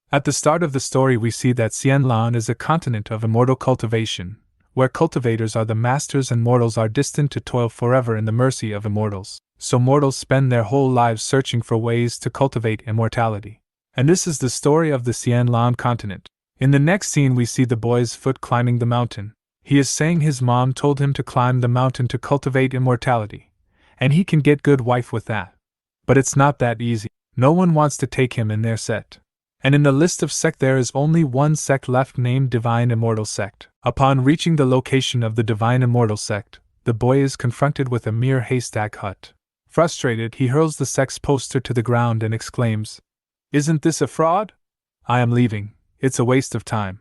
At the start of the story, we see that Xianlan is a continent of immortal cultivation, where cultivators are the masters and mortals are destined to toil forever in the mercy of immortals. So mortals spend their whole lives searching for ways to cultivate immortality. And this is the story of the Xianlan continent. In the next scene, we see the boy's foot climbing the mountain. He is saying his mom told him to climb the mountain to cultivate immortality, and he can get good wife with that. But it's not that easy. No one wants to take him in their sect. And in the list of sect there is only one sect left, named Divine Immortal Sect. Upon reaching the location of the Divine Immortal Sect, the boy is confronted with a mere haystack hut. Frustrated, he hurls the sect's poster to the ground and exclaims, "Isn't this a fraud? I am leaving, it's a waste of time."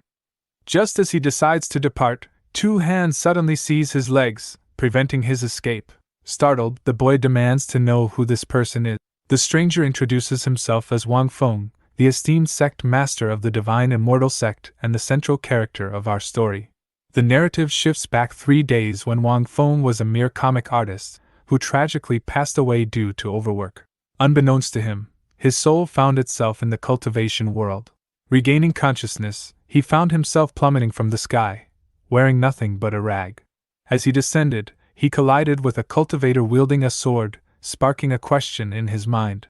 Just as he decides to depart, two hands suddenly seize his legs, preventing his escape. Startled, the boy demands to know who this person is. The stranger introduces himself as Wang Feng, the esteemed sect master of the Divine Immortal Sect and the central character of our story. The narrative shifts back 3 days when Wang Feng was a mere comic artist, who tragically passed away due to overwork. Unbeknownst to him, his soul found itself in the cultivation world. Regaining consciousness, he found himself plummeting from the sky, wearing nothing but a rag. As he descended, he collided with a cultivator wielding a sword, sparking a question in his mind.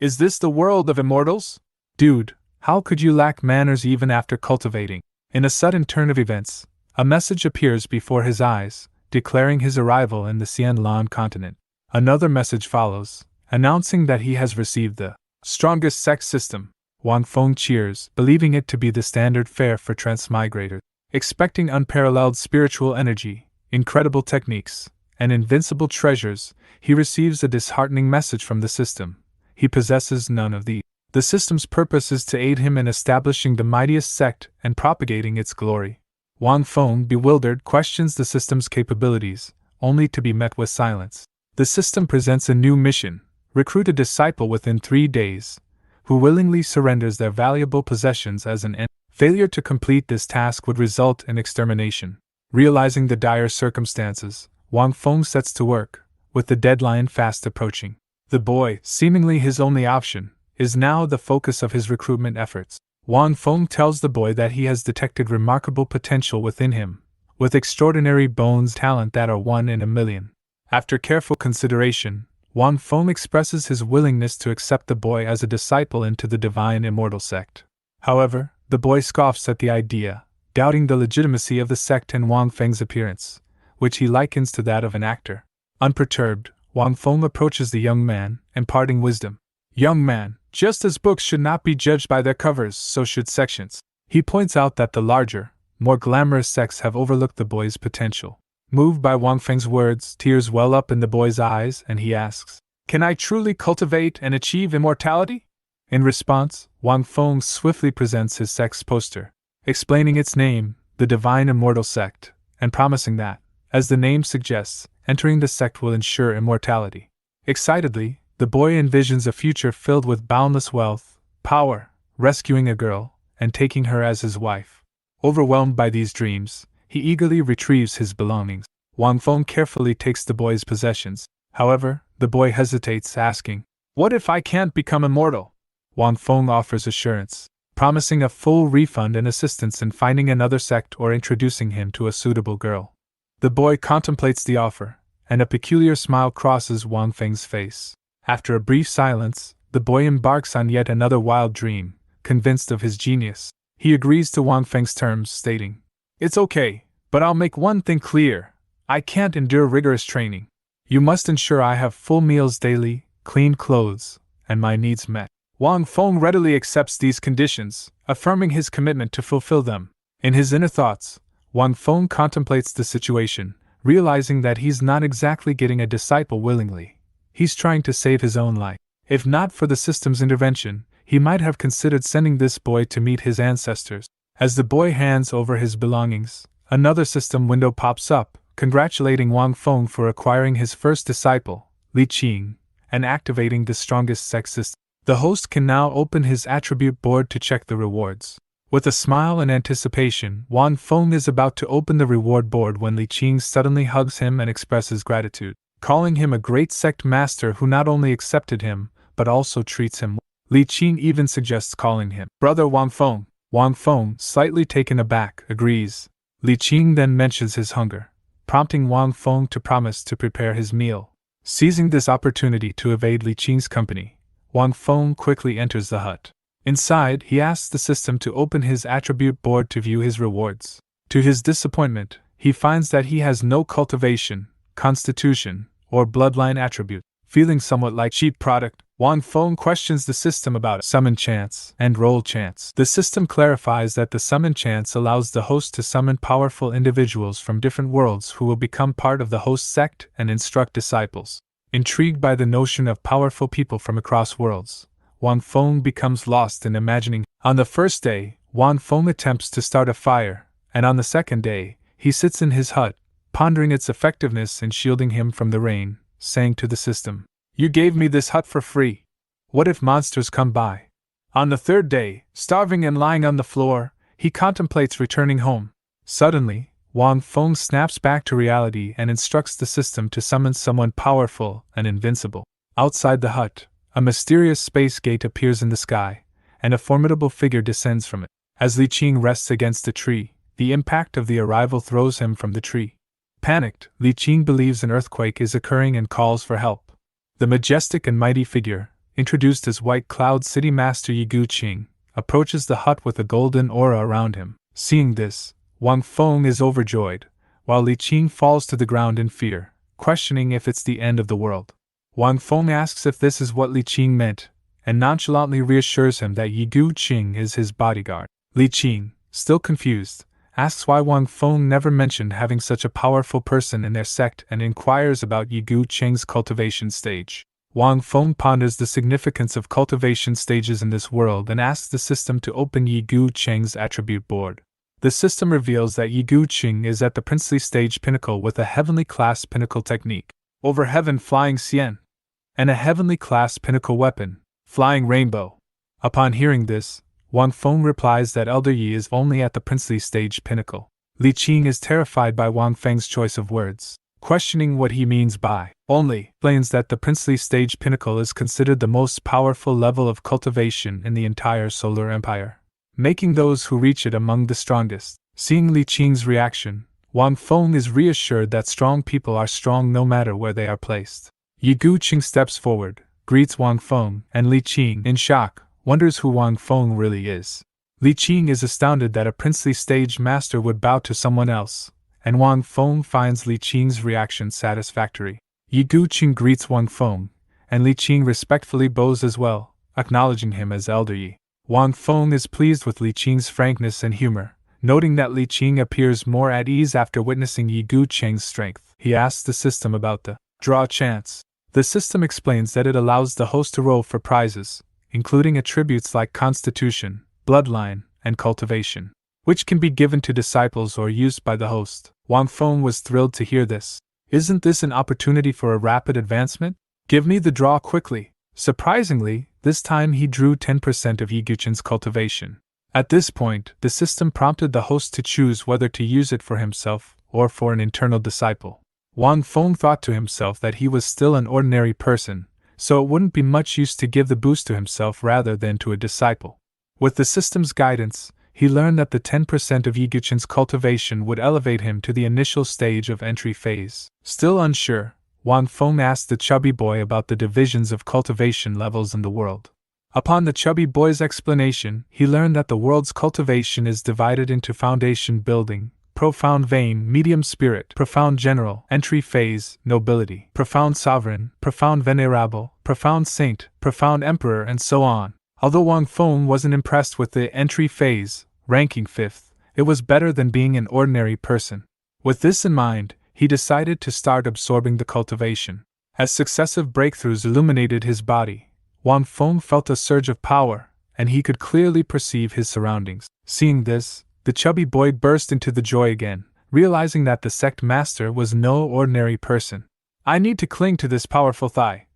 "Is this the world of immortals? Dude, how could you lack manners even after cultivating?" In a sudden turn of events, a message appears before his eyes, declaring his arrival in the Xianlan continent. Another message follows, announcing that he has received the strongest sect system. Wang Feng cheers, believing it to be the standard fare for transmigrators. Expecting unparalleled spiritual energy, incredible techniques, and invincible treasures, he receives a disheartening message from the system. He possesses none of these. The system's purpose is to aid him in establishing the mightiest sect and propagating its glory. Wang Feng, bewildered, questions the system's capabilities, only to be met with silence. The system presents a new mission: recruit a disciple within 3 days, who willingly surrenders their valuable possessions as an end. Failure to complete this task would result in extermination. Realizing the dire circumstances, Wang Feng sets to work, with the deadline fast approaching. The boy, seemingly his only option, is now the focus of his recruitment efforts. Wang Feng tells the boy that he has detected remarkable potential within him, with extraordinary bones talent that are 1 in a million. After careful consideration, Wang Feng expresses his willingness to accept the boy as a disciple into the Divine Immortal Sect. However, the boy scoffs at the idea, doubting the legitimacy of the sect and Wang Feng's appearance, which he likens to that of an actor. Unperturbed, Wang Feng approaches the young man, imparting wisdom. "Young man, just as books should not be judged by their covers, so should sections." He points out that the larger, more glamorous sects have overlooked the boy's potential. Moved by Wang Feng's words, tears well up in the boy's eyes, and he asks, "Can I truly cultivate and achieve immortality?" In response, Wang Feng swiftly presents his sect's poster, explaining its name, the Divine Immortal Sect, and promising that, as the name suggests, entering the sect will ensure immortality. Excitedly, the boy envisions a future filled with boundless wealth, power, rescuing a girl, and taking her as his wife. Overwhelmed by these dreams, he eagerly retrieves his belongings. Wang Feng carefully takes the boy's possessions. However, the boy hesitates, asking, "What if I can't become immortal?" Wang Feng offers assurance, promising a full refund and assistance in finding another sect or introducing him to a suitable girl. The boy contemplates the offer, and a peculiar smile crosses Wang Feng's face. After a brief silence, the boy embarks on yet another wild dream, convinced of his genius. He agrees to Wang Feng's terms, stating, "It's okay, but I'll make one thing clear. I can't endure rigorous training. You must ensure I have full meals daily, clean clothes, and my needs met." Wang Feng readily accepts these conditions, affirming his commitment to fulfill them. In his inner thoughts, Wang Feng contemplates the situation, realizing that he's not exactly getting a disciple willingly. He's trying to save his own life. If not for the system's intervention, he might have considered sending this boy to meet his ancestors. As the boy hands over his belongings, another system window pops up, congratulating Wang Feng for acquiring his first disciple, Li Qing, and activating the strongest sect system. The host can now open his attribute board to check the rewards. With a smile and anticipation, Wang Feng is about to open the reward board when Li Qing suddenly hugs him and expresses gratitude, calling him a great sect master who not only accepted him, but also treats him well. Li Qing even suggests calling him Brother Wang Feng. Wang Feng, slightly taken aback, agrees. Li Qing then mentions his hunger, prompting Wang Feng to promise to prepare his meal. Seizing this opportunity to evade Li Qing's company, Wang Feng quickly enters the hut. Inside, he asks the system to open his attribute board to view his rewards. To his disappointment, he finds that he has no cultivation, constitution, or bloodline attribute. Feeling somewhat like cheap product, Wang Feng questions the system about summon chance and roll chance. The system clarifies that the summon chance allows the host to summon powerful individuals from different worlds who will become part of the host sect and instruct disciples. Intrigued by the notion of powerful people from across worlds, Wang Feng becomes lost in imagining. On the first day, Wang Feng attempts to start a fire, and on the second day, he sits in his hut, pondering its effectiveness in shielding him from the rain, saying to the system, "You gave me this hut for free. What if monsters come by?" On the third day, starving and lying on the floor, he contemplates returning home. Suddenly, Wang Feng snaps back to reality and instructs the system to summon someone powerful and invincible. Outside the hut, a mysterious space gate appears in the sky, and a formidable figure descends from it. As Li Qing rests against a tree, the impact of the arrival throws him from the tree. Panicked, Li Qing believes an earthquake is occurring and calls for help. The majestic and mighty figure, introduced as White Cloud City Master Yigu Qing, approaches the hut with a golden aura around him. Seeing this, Wang Feng is overjoyed, while Li Qing falls to the ground in fear, questioning if it's the end of the world. Wang Feng asks if this is what Li Qing meant, and nonchalantly reassures him that Yigu Qing is his bodyguard. Li Qing, still confused, asks why Wang Feng never mentioned having such a powerful person in their sect and inquires about Yigu Qing's cultivation stage. Wang Feng ponders the significance of cultivation stages in this world and asks the system to open Yigu Qing's attribute board. The system reveals that Yigu Qing is at the princely stage pinnacle with a heavenly class pinnacle technique, over heaven flying Xian, and a heavenly class pinnacle weapon, flying rainbow. Upon hearing this, Wang Feng replies that Elder Yi is only at the princely stage pinnacle. Li Qing is terrified by Wang Feng's choice of words, questioning what he means by only, explains that the princely stage pinnacle is considered the most powerful level of cultivation in the entire solar empire, making those who reach it among the strongest. Seeing Li Qing's reaction, Wang Feng is reassured that strong people are strong no matter where they are placed. Yigu Qing steps forward, greets Wang Feng, and Li Qing, in shock, wonders who Wang Feng really is. Li Qing is astounded that a princely stage master would bow to someone else, and Wang Feng finds Li Qing's reaction satisfactory. Yigu Qing greets Wang Feng, and Li Qing respectfully bows as well, acknowledging him as Elder Yi. Wang Feng is pleased with Li Qing's frankness and humor, noting that Li Qing appears more at ease after witnessing Yigu Qing's strength. He asks the system about the draw chance. The system explains that it allows the host to roll for prizes, including attributes like constitution, bloodline, and cultivation, which can be given to disciples or used by the host. Wang Feng was thrilled to hear this. Isn't this an opportunity for a rapid advancement? Give me the draw quickly. Surprisingly, this time he drew 10% of Yiguchen's cultivation. At this point, the system prompted the host to choose whether to use it for himself or for an internal disciple. Wang Feng thought to himself that he was still an ordinary person, so it wouldn't be much use to give the boost to himself rather than to a disciple. With the system's guidance, he learned that the 10% of Yiguchen's cultivation would elevate him to the initial stage of entry phase. Still unsure, Wang Feng asked the chubby boy about the divisions of cultivation levels in the world. Upon the chubby boy's explanation, he learned that the world's cultivation is divided into foundation building, profound vein, medium spirit, profound general, entry phase, nobility, profound sovereign, profound venerable, profound saint, profound emperor, and so on. Although Wang Feng wasn't impressed with the entry phase, ranking 5th, it was better than being an ordinary person. With this in mind, he decided to start absorbing the cultivation. As successive breakthroughs illuminated his body, Wang Feng felt a surge of power, and he could clearly perceive his surroundings. Seeing this, the chubby boy burst into the joy again, realizing that the sect master was no ordinary person. I need to cling to this powerful thigh,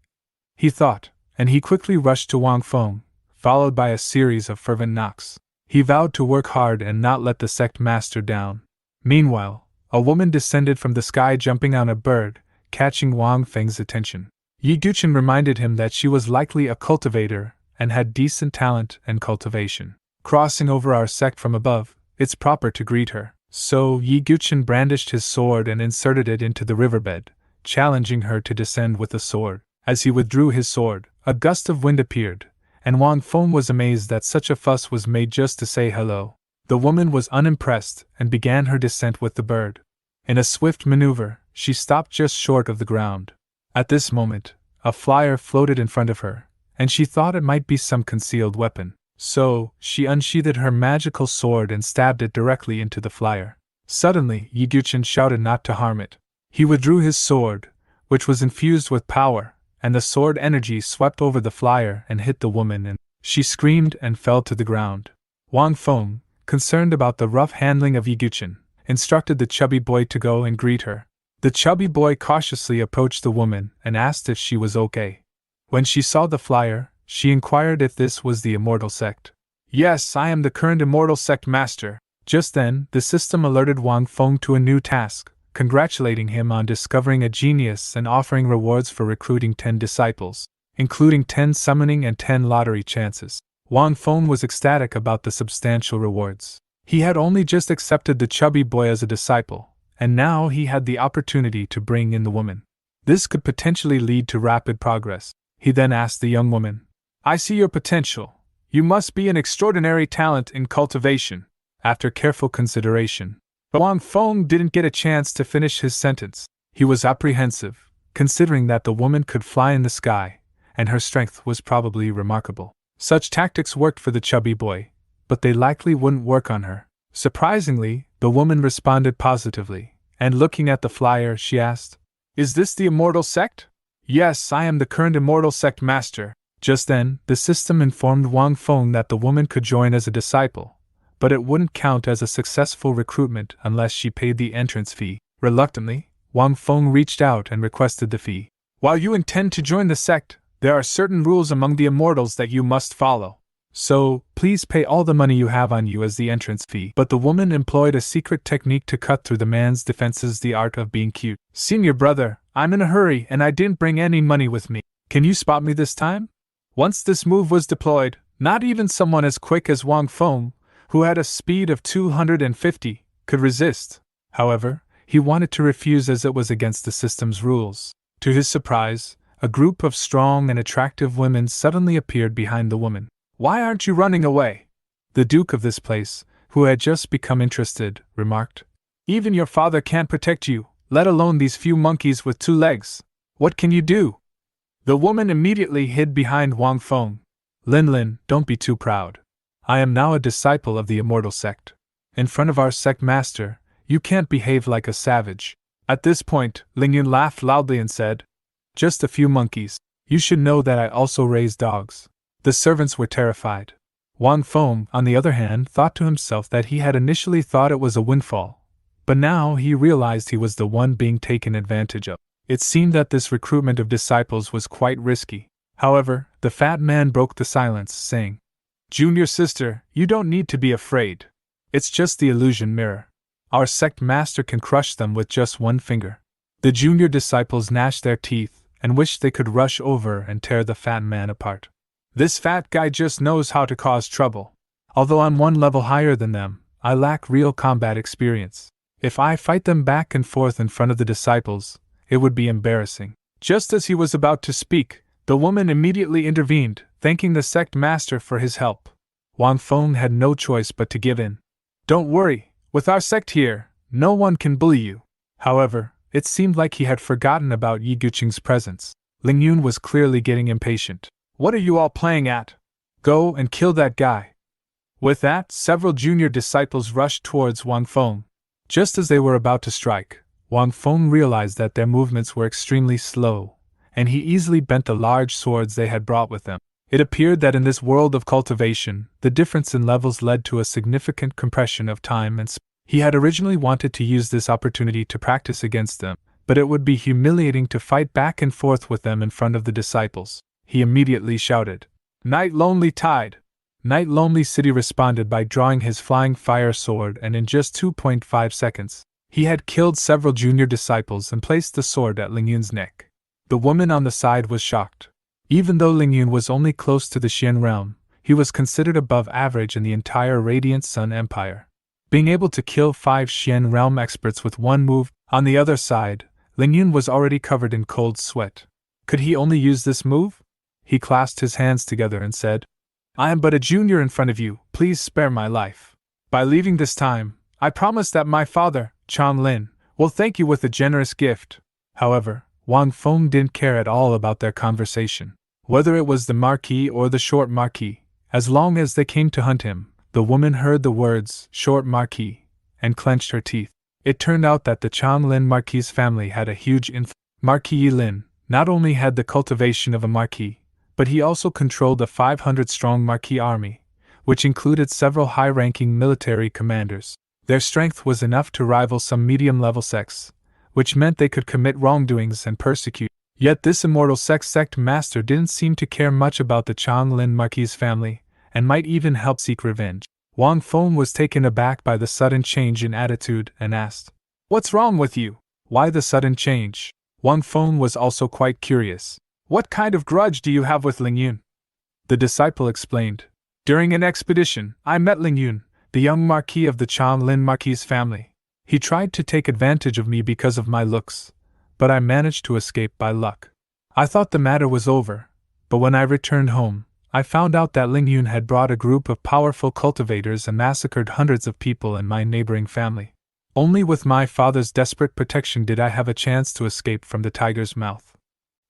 he thought, and he quickly rushed to Wang Feng, followed by a series of fervent knocks. He vowed to work hard and not let the sect master down. Meanwhile, a woman descended from the sky jumping on a bird, catching Wang Feng's attention. Yiguchen reminded him that she was likely a cultivator, and had decent talent and cultivation. Crossing over our sect from above, it's proper to greet her. So Yi Guqin brandished his sword and inserted it into the riverbed, challenging her to descend with the sword. As he withdrew his sword, a gust of wind appeared, and Wang Feng was amazed that such a fuss was made just to say hello. The woman was unimpressed and began her descent with the bird. In a swift maneuver, she stopped just short of the ground. At this moment, a flyer floated in front of her, and she thought it might be some concealed weapon. So, she unsheathed her magical sword and stabbed it directly into the flyer. Suddenly, Yi Guqin shouted not to harm it. He withdrew his sword, which was infused with power, and the sword energy swept over the flyer and hit the woman, and she screamed and fell to the ground. Wang Feng, concerned about the rough handling of Yi Guqin, instructed the chubby boy to go and greet her. The chubby boy cautiously approached the woman and asked if she was okay. When she saw the flyer, she inquired if this was the Immortal Sect. Yes, I am the current Immortal Sect Master. Just then, the system alerted Wang Feng to a new task, congratulating him on discovering a genius and offering rewards for recruiting 10 disciples, including 10 summoning and 10 lottery chances. Wang Feng was ecstatic about the substantial rewards. He had only just accepted the chubby boy as a disciple, and now he had the opportunity to bring in the woman. This could potentially lead to rapid progress. He then asked the young woman, I see your potential. You must be an extraordinary talent in cultivation. After careful consideration, Wang Feng didn't get a chance to finish his sentence. He was apprehensive, considering that the woman could fly in the sky, and her strength was probably remarkable. Such tactics worked for the chubby boy, but they likely wouldn't work on her. Surprisingly, the woman responded positively, and looking at the flyer, she asked, Is this the Immortal Sect? Yes, I am the current Immortal Sect Master. Just then, the system informed Wang Feng that the woman could join as a disciple, but it wouldn't count as a successful recruitment unless she paid the entrance fee. Reluctantly, Wang Feng reached out and requested the fee. While you intend to join the sect, there are certain rules among the immortals that you must follow. So, please pay all the money you have on you as the entrance fee. But the woman employed a secret technique to cut through the man's defenses, the art of being cute. Senior brother, I'm in a hurry and I didn't bring any money with me. Can you spot me this time? Once this move was deployed, not even someone as quick as Wang Feng, who had a speed of 250, could resist. However, he wanted to refuse as it was against the system's rules. To his surprise, a group of strong and attractive women suddenly appeared behind the woman. Why aren't you running away? The Duke of this place, who had just become interested, remarked. Even your father can't protect you, let alone these few monkeys with 2 legs. What can you do? The woman immediately hid behind Wang Feng. Lin, don't be too proud. I am now a disciple of the Immortal Sect. In front of our sect master, you can't behave like a savage. At this point, Lingyun laughed loudly and said, Just a few monkeys. You should know that I also raise dogs. The servants were terrified. Wang Feng, on the other hand, thought to himself that he had initially thought it was a windfall, but now he realized he was the one being taken advantage of. It seemed that this recruitment of disciples was quite risky. However, the fat man broke the silence, saying, Junior sister, you don't need to be afraid. It's just the illusion mirror. Our sect master can crush them with just one finger. The junior disciples gnashed their teeth and wished they could rush over and tear the fat man apart. This fat guy just knows how to cause trouble. Although I'm one level higher than them, I lack real combat experience. If I fight them back and forth in front of the disciples, it would be embarrassing. Just as he was about to speak, the woman immediately intervened, thanking the sect master for his help. Wang Feng had no choice but to give in. Don't worry, with our sect here, no one can bully you. However, it seemed like he had forgotten about Yi Guqing's presence. Lingyun was clearly getting impatient. What are you all playing at? Go and kill that guy. With that, several junior disciples rushed towards Wang Feng. Just as they were about to strike, Wang Feng realized that their movements were extremely slow, and he easily bent the large swords they had brought with them. It appeared that in this world of cultivation, the difference in levels led to a significant compression of time and space. He had originally wanted to use this opportunity to practice against them, but it would be humiliating to fight back and forth with them in front of the disciples. He immediately shouted, Night Lonely Tide! Night Lonely City responded by drawing his flying fire sword, and in just 2.5 seconds, he had killed several junior disciples and placed the sword at Lingyun's neck. The woman on the side was shocked. Even though Ling Yun was only close to the Xian realm, he was considered above average in the entire Radiant Sun Empire. Being able to kill 5 Xian realm experts with one move, on the other side, Ling Yun was already covered in cold sweat. Could he only use this move? He clasped his hands together and said, I am but a junior in front of you, please spare my life. By leaving this time, I promise that my father, Chang Lin, will thank you with a generous gift. However, Wang Feng didn't care at all about their conversation. Whether it was the Marquis or the Short Marquis, as long as they came to hunt him, the woman heard the words, Short Marquis, and clenched her teeth. It turned out that the Chang Lin Marquis family had a huge influence. Marquis Lin not only had the cultivation of a marquis, but he also controlled a 500-strong marquis army, which included several high-ranking military commanders. Their strength was enough to rival some medium-level sects, which meant they could commit wrongdoings and persecute. Yet this immortal sect master didn't seem to care much about the Chang Lin Marquis family, and might even help seek revenge. Wang Feng was taken aback by the sudden change in attitude and asked, What's wrong with you? Why the sudden change? Wang Feng was also quite curious. What kind of grudge do you have with Ling Yun? The disciple explained. During an expedition, I met Ling Yun, the young marquis of the Chang Lin Marquis family. He tried to take advantage of me because of my looks, but I managed to escape by luck. I thought the matter was over, but when I returned home, I found out that Ling Yun had brought a group of powerful cultivators and massacred hundreds of people in my neighboring family. Only with my father's desperate protection did I have a chance to escape from the tiger's mouth.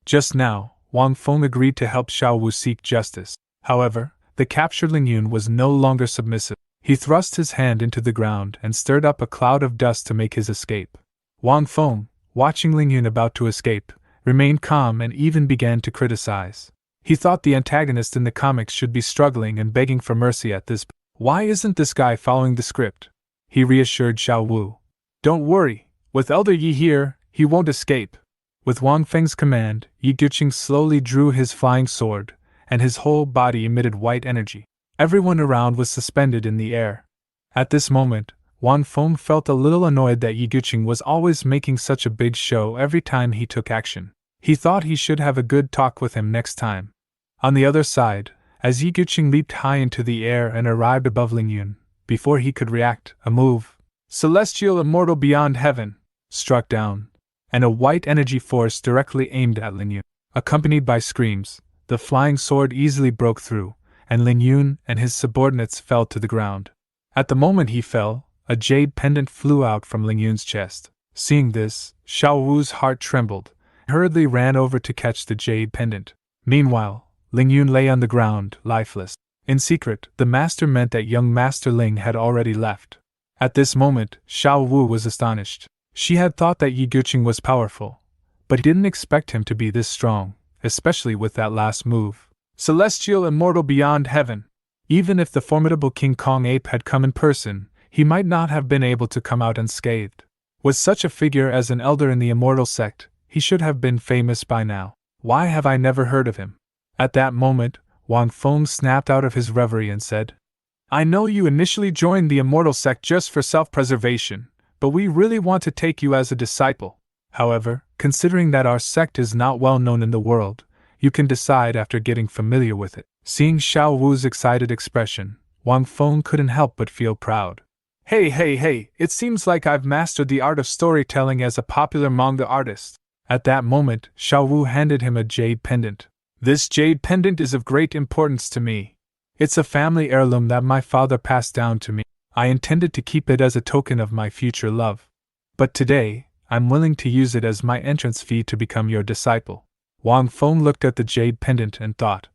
Just now, Wang Feng agreed to help Xiao Wu seek justice. However, the captured Ling Yun was no longer submissive. He thrust his hand into the ground and stirred up a cloud of dust to make his escape. Wang Feng, watching Ling Yun about to escape, remained calm and even began to criticize. He thought the antagonist in the comics should be struggling and begging for mercy at this. Why isn't this guy following the script? He reassured Xiao Wu. Don't worry, with Elder Yi here, he won't escape. With Wang Feng's command, Yi Guqing slowly drew his flying sword, and his whole body emitted white energy. Everyone around was suspended in the air. At this moment, Wang Feng felt a little annoyed that Yi Guqing was always making such a big show every time he took action. He thought he should have a good talk with him next time. On the other side, as Yi Guqing leaped high into the air and arrived above Ling Yun, before he could react, a move, Celestial Immortal Beyond Heaven, struck down, and a white energy force directly aimed at Ling Yun. Accompanied by screams, the flying sword easily broke through, and Ling Yun and his subordinates fell to the ground. At the moment he fell, a jade pendant flew out from Ling Yun's chest. Seeing this, Xiao Wu's heart trembled, and hurriedly ran over to catch the jade pendant. Meanwhile, Ling Yun lay on the ground, lifeless. In secret, the master meant that young Master Ling had already left. At this moment, Xiao Wu was astonished. She had thought that Yi Guqing was powerful, but didn't expect him to be this strong, especially with that last move. Celestial Immortal Beyond Heaven. Even if the formidable King Kong ape had come in person, he might not have been able to come out unscathed. With such a figure as an elder in the immortal sect, he should have been famous by now. Why have I never heard of him? At that moment, Wang Feng snapped out of his reverie and said, I know you initially joined the immortal sect just for self-preservation, but we really want to take you as a disciple. However, considering that our sect is not well known in the world, you can decide after getting familiar with it. Seeing Xiao Wu's excited expression, Wang Feng couldn't help but feel proud. Hey, it seems like I've mastered the art of storytelling as a popular manga artist. At that moment, Xiao Wu handed him a jade pendant. This jade pendant is of great importance to me. It's a family heirloom that my father passed down to me. I intended to keep it as a token of my future love. But today, I'm willing to use it as my entrance fee to become your disciple. Wang Feng looked at the jade pendant and thought,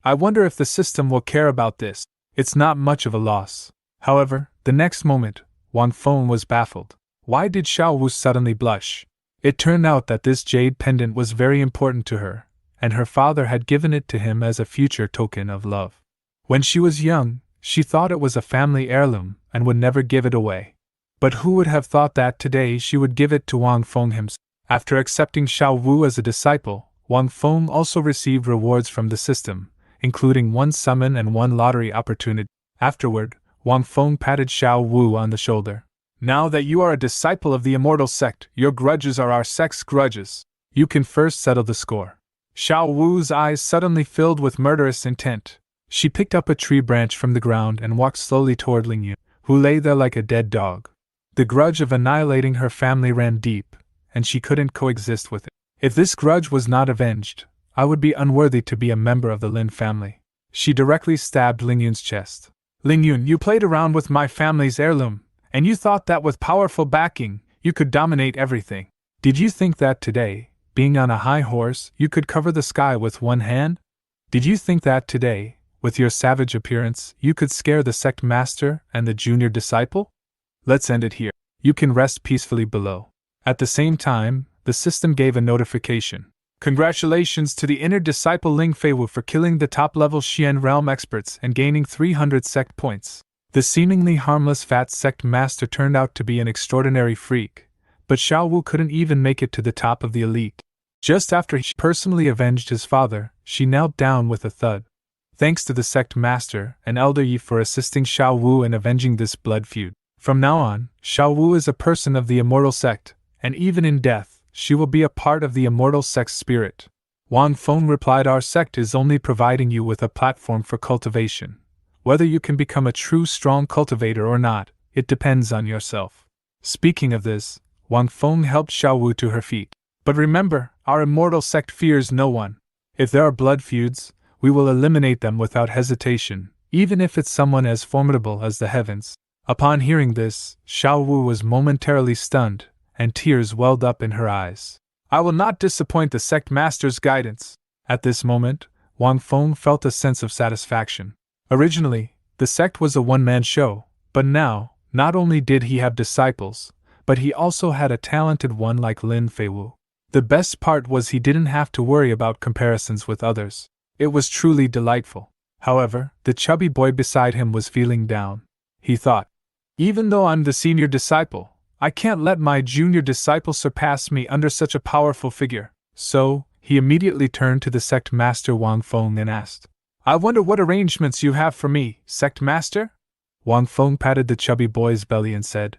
I wonder if the system will care about this. It's not much of a loss. However, the next moment, Wang Feng was baffled. Why did Xiao Wu suddenly blush? It turned out that this jade pendant was very important to her, and her father had given it to him as a future token of love. When she was young, she thought it was a family heirloom and would never give it away. But who would have thought that today she would give it to Wang Feng himself? After accepting Xiao Wu as a disciple, Wang Feng also received rewards from the system, including 1 summon and 1 lottery opportunity. Afterward, Wang Feng patted Xiao Wu on the shoulder. Now that you are a disciple of the immortal sect, your grudges are our sect's grudges. You can first settle the score. Xiao Wu's eyes suddenly filled with murderous intent. She picked up a tree branch from the ground and walked slowly toward Ling Yun, who lay there like a dead dog. The grudge of annihilating her family ran deep, and she couldn't coexist with it. If this grudge was not avenged, I would be unworthy to be a member of the Lin family. She directly stabbed Ling Yun's chest. Ling Yun, you played around with my family's heirloom, and you thought that with powerful backing, you could dominate everything. Did you think that today, being on a high horse, you could cover the sky with one hand? Did you think that today, with your savage appearance, you could scare the sect master and the junior disciple? Let's end it here. You can rest peacefully below. At the same time, the system gave a notification. Congratulations to the inner disciple Ling Feiwu for killing the top-level Xian realm experts and gaining 300 sect points. The seemingly harmless fat sect master turned out to be an extraordinary freak, but Xiao Wu couldn't even make it to the top of the elite. Just after he personally avenged his father, she knelt down with a thud. Thanks to the sect master and Elder Yi for assisting Xiao Wu in avenging this blood feud. From now on, Xiao Wu is a person of the immortal sect, and even in death, she will be a part of the immortal sect's spirit. Wang Feng replied, our sect is only providing you with a platform for cultivation. Whether you can become a true strong cultivator or not, it depends on yourself. Speaking of this, Wang Feng helped Xiao Wu to her feet. But remember, our immortal sect fears no one. If there are blood feuds, we will eliminate them without hesitation, even if it's someone as formidable as the heavens. Upon hearing this, Xiao Wu was momentarily stunned, and tears welled up in her eyes. I will not disappoint the sect master's guidance. At this moment, Wang Feng felt a sense of satisfaction. Originally, the sect was a one-man show, but now, not only did he have disciples, but he also had a talented one like Lin Feiwu. The best part was he didn't have to worry about comparisons with others. It was truly delightful. However, the chubby boy beside him was feeling down. He thought, even though I'm the senior disciple, I can't let my junior disciple surpass me under such a powerful figure. So, he immediately turned to the sect master Wang Feng and asked, I wonder what arrangements you have for me, sect master? Wang Feng patted the chubby boy's belly and said,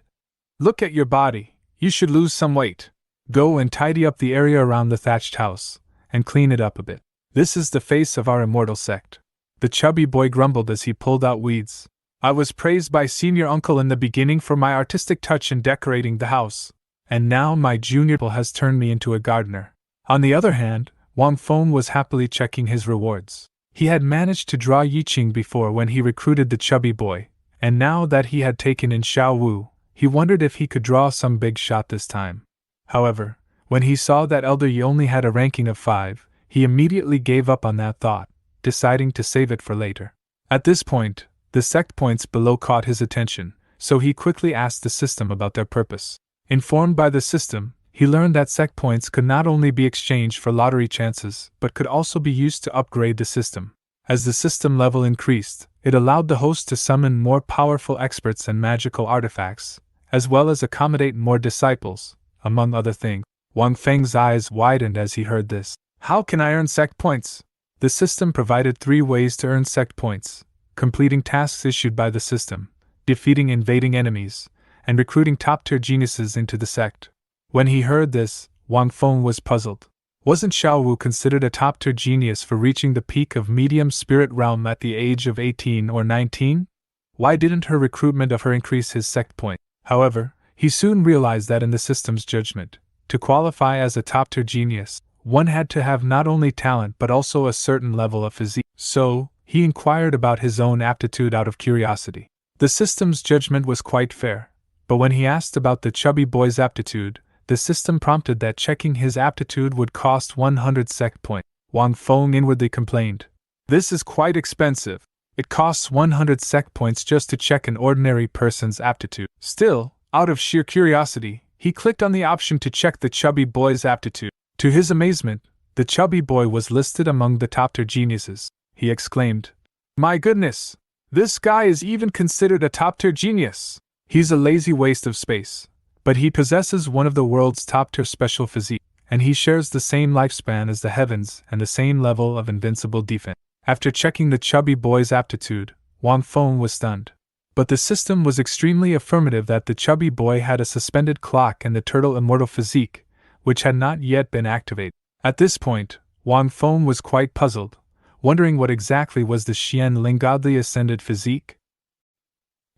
look at your body, you should lose some weight. Go and tidy up the area around the thatched house, and clean it up a bit. This is the face of our immortal sect. The chubby boy grumbled as he pulled out weeds. I was praised by senior uncle in the beginning for my artistic touch in decorating the house, and now my junior has turned me into a gardener. On the other hand, Wang Feng was happily checking his rewards. He had managed to draw Yiqing before when he recruited the chubby boy, and now that he had taken in Xiao Wu, he wondered if he could draw some big shot this time. However, when he saw that Elder Yi only had a ranking of 5, he immediately gave up on that thought, deciding to save it for later. At this point, the sect points below caught his attention, so he quickly asked the system about their purpose. Informed by the system, he learned that sect points could not only be exchanged for lottery chances, but could also be used to upgrade the system. As the system level increased, it allowed the host to summon more powerful experts and magical artifacts, as well as accommodate more disciples, among other things. Wang Feng's eyes widened as he heard this. How can I earn sect points? The system provided 3 ways to earn sect points: completing tasks issued by the system, defeating invading enemies, and recruiting top-tier geniuses into the sect. When he heard this, Wang Feng was puzzled. Wasn't Xiao Wu considered a top-tier genius for reaching the peak of medium spirit realm at the age of 18 or 19? Why didn't her recruitment of her increase his sect point? However, he soon realized that in the system's judgment, to qualify as a top-tier genius, one had to have not only talent but also a certain level of physique. So, he inquired about his own aptitude out of curiosity. The system's judgment was quite fair, but when he asked about the chubby boy's aptitude, the system prompted that checking his aptitude would cost 100 sect points. Wang Feng inwardly complained. This is quite expensive. It costs 100 sect points just to check an ordinary person's aptitude. Still, out of sheer curiosity, he clicked on the option to check the chubby boy's aptitude. To his amazement, the chubby boy was listed among the top-tier geniuses. He exclaimed, my goodness! This guy is even considered a top-tier genius! He's a lazy waste of space, but he possesses one of the world's top-tier special physique, and he shares the same lifespan as the heavens and the same level of invincible defense. After checking the chubby boy's aptitude, Wang Feng was stunned. But the system was extremely affirmative that the chubby boy had a suspended clock and the turtle immortal physique, which had not yet been activated. At this point, Wang Feng was quite puzzled, wondering what exactly was the Xianling godly ascended physique.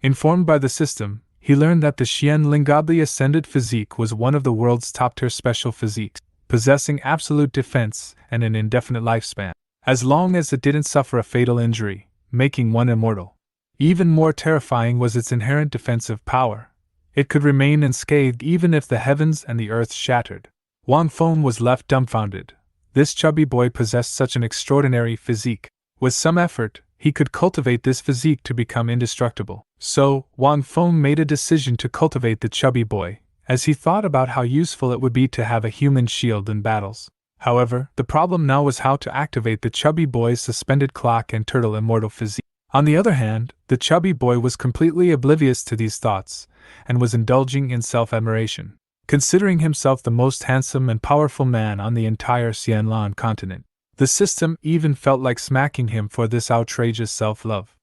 Informed by the system, he learned that the Xianling godly ascended physique was one of the world's top-tier special physiques, possessing absolute defense and an indefinite lifespan, as long as it didn't suffer a fatal injury, making one immortal. Even more terrifying was its inherent defensive power. It could remain unscathed even if the heavens and the earth shattered. Wang Feng was left dumbfounded. This chubby boy possessed such an extraordinary physique. With some effort, he could cultivate this physique to become indestructible. So, Wang Feng made a decision to cultivate the chubby boy, as he thought about how useful it would be to have a human shield in battles. However, the problem now was how to activate the chubby boy's suspended clock and turtle immortal physique. On the other hand, the chubby boy was completely oblivious to these thoughts, and was indulging in self-admiration, considering himself the most handsome and powerful man on the entire Xianlan continent. The system even felt like smacking him for this outrageous self-love.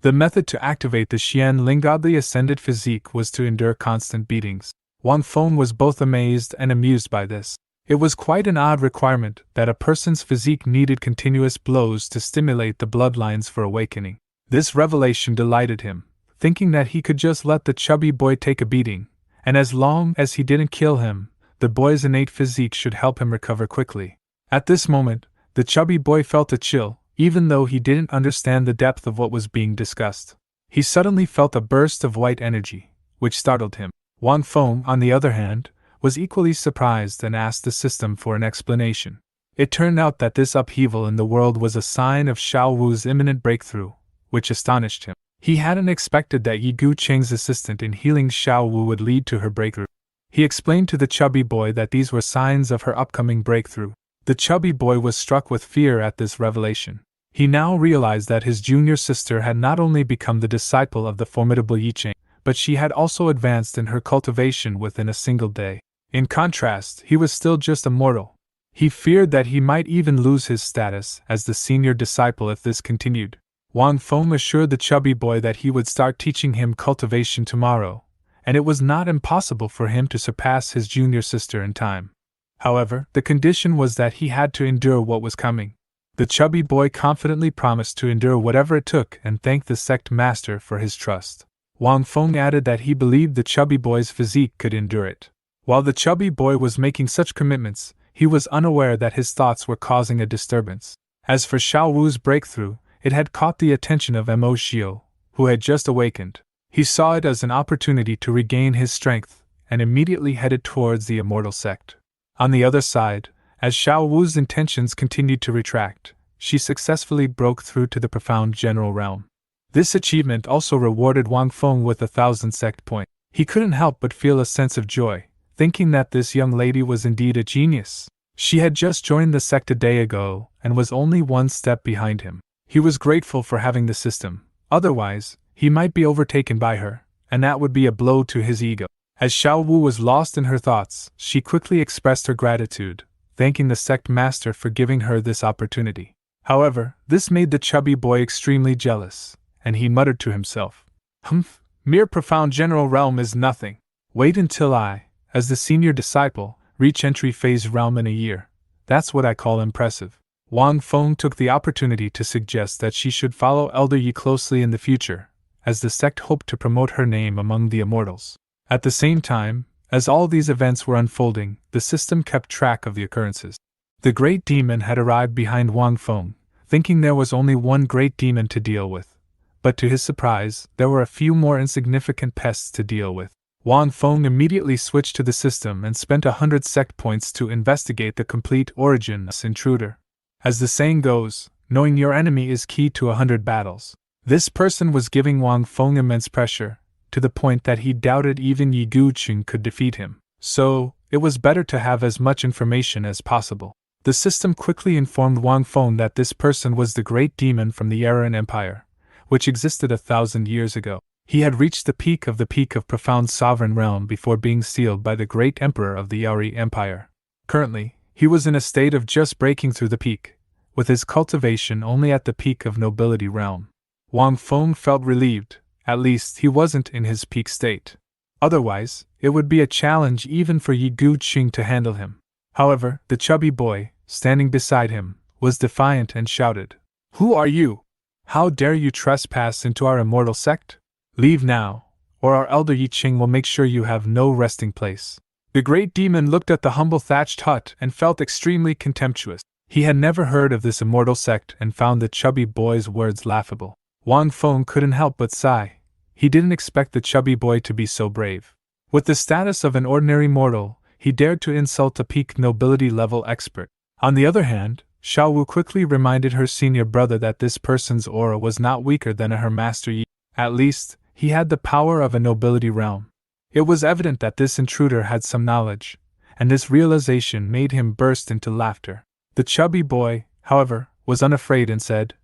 The method to activate the Xianling godly ascended physique was to endure constant beatings. Wang Feng was both amazed and amused by this. It was quite an odd requirement that a person's physique needed continuous blows to stimulate the bloodlines for awakening. This revelation delighted him, thinking that he could just let the chubby boy take a beating, and as long as he didn't kill him, the boy's innate physique should help him recover quickly. At this moment, the chubby boy felt a chill, even though he didn't understand the depth of what was being discussed. He suddenly felt a burst of white energy, which startled him. Wang Feng, on the other hand, was equally surprised and asked the system for an explanation. It turned out that this upheaval in the world was a sign of Xiao Wu's imminent breakthrough, which astonished him. He hadn't expected that Yi Gu Cheng's assistant in healing Xiao Wu would lead to her breakthrough. He explained to the chubby boy that these were signs of her upcoming breakthrough. The chubby boy was struck with fear at this revelation. He now realized that his junior sister had not only become the disciple of the formidable Yi Cheng, but she had also advanced in her cultivation within a single day. In contrast, he was still just a mortal. He feared that he might even lose his status as the senior disciple if this continued. Wang Feng assured the chubby boy that he would start teaching him cultivation tomorrow, and it was not impossible for him to surpass his junior sister in time. However, the condition was that he had to endure what was coming. The chubby boy confidently promised to endure whatever it took and thanked the sect master for his trust. Wang Feng added that he believed the chubby boy's physique could endure it. While the chubby boy was making such commitments, he was unaware that his thoughts were causing a disturbance. As for Xiao Wu's breakthrough, it had caught the attention of Mo Xiu, who had just awakened. He saw it as an opportunity to regain his strength, and immediately headed towards the immortal sect. On the other side, as Xiao Wu's intentions continued to retract, she successfully broke through to the profound general realm. This achievement also rewarded Wang Feng with 1,000 sect points. He couldn't help but feel a sense of joy, thinking that this young lady was indeed a genius. She had just joined the sect a day ago and was only one step behind him. He was grateful for having the system, otherwise, he might be overtaken by her, and that would be a blow to his ego. As Xiao Wu was lost in her thoughts, she quickly expressed her gratitude, thanking the sect master for giving her this opportunity. However, this made the chubby boy extremely jealous, and he muttered to himself, "Humph, mere profound general realm is nothing. Wait until I, as the senior disciple, reach entry phase realm in a year. That's what I call impressive." Wang Feng took the opportunity to suggest that she should follow Elder Yi closely in the future, as the sect hoped to promote her name among the immortals. At the same time, as all these events were unfolding, the system kept track of the occurrences. The great demon had arrived behind Wang Feng, thinking there was only one great demon to deal with. But to his surprise, there were a few more insignificant pests to deal with. Wang Feng immediately switched to the system and spent 100 sect points to investigate the complete origin of this intruder. As the saying goes, knowing your enemy is key to 100 battles. This person was giving Wang Feng immense pressure, to the point that he doubted even Yi Gu Cheng could defeat him. So, it was better to have as much information as possible. The system quickly informed Wang Feng that this person was the great demon from the Aryan Empire, which existed 1,000 years ago. He had reached the peak of profound sovereign realm before being sealed by the great emperor of the Aryan Empire. Currently, he was in a state of just breaking through the peak, with his cultivation only at the peak of nobility realm. Wang Feng felt relieved, at least he wasn't in his peak state. Otherwise, it would be a challenge even for Yi Gu Cheng to handle him. However, the chubby boy, standing beside him, was defiant and shouted, "Who are you? How dare you trespass into our immortal sect? Leave now, or our elder Yi Ching will make sure you have no resting place." The great demon looked at the humble thatched hut and felt extremely contemptuous. He had never heard of this immortal sect and found the chubby boy's words laughable. Wang Feng couldn't help but sigh. He didn't expect the chubby boy to be so brave. With the status of an ordinary mortal, he dared to insult a peak nobility level expert. On the other hand, Xiao Wu quickly reminded her senior brother that this person's aura was not weaker than her master Yi. At least, he had the power of a nobility realm. It was evident that this intruder had some knowledge, and this realization made him burst into laughter. The chubby boy, however, was unafraid and said,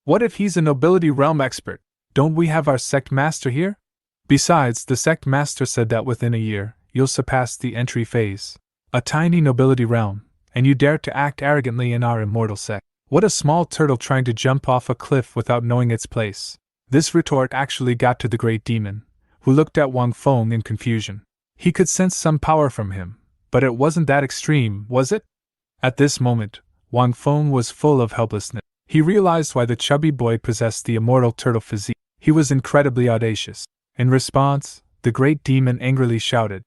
"What if he's a nobility realm expert? Don't we have our sect master here? Besides, the sect master said that within a year, you'll surpass the entry phase. A tiny nobility realm, and you dare to act arrogantly in our immortal sect. What a small turtle trying to jump off a cliff without knowing its place." This retort actually got to the great demon, who looked at Wang Feng in confusion. He could sense some power from him, but it wasn't that extreme, was it? At this moment, Wang Feng was full of helplessness. He realized why the chubby boy possessed the immortal turtle physique. He was incredibly audacious. In response, the great demon angrily shouted,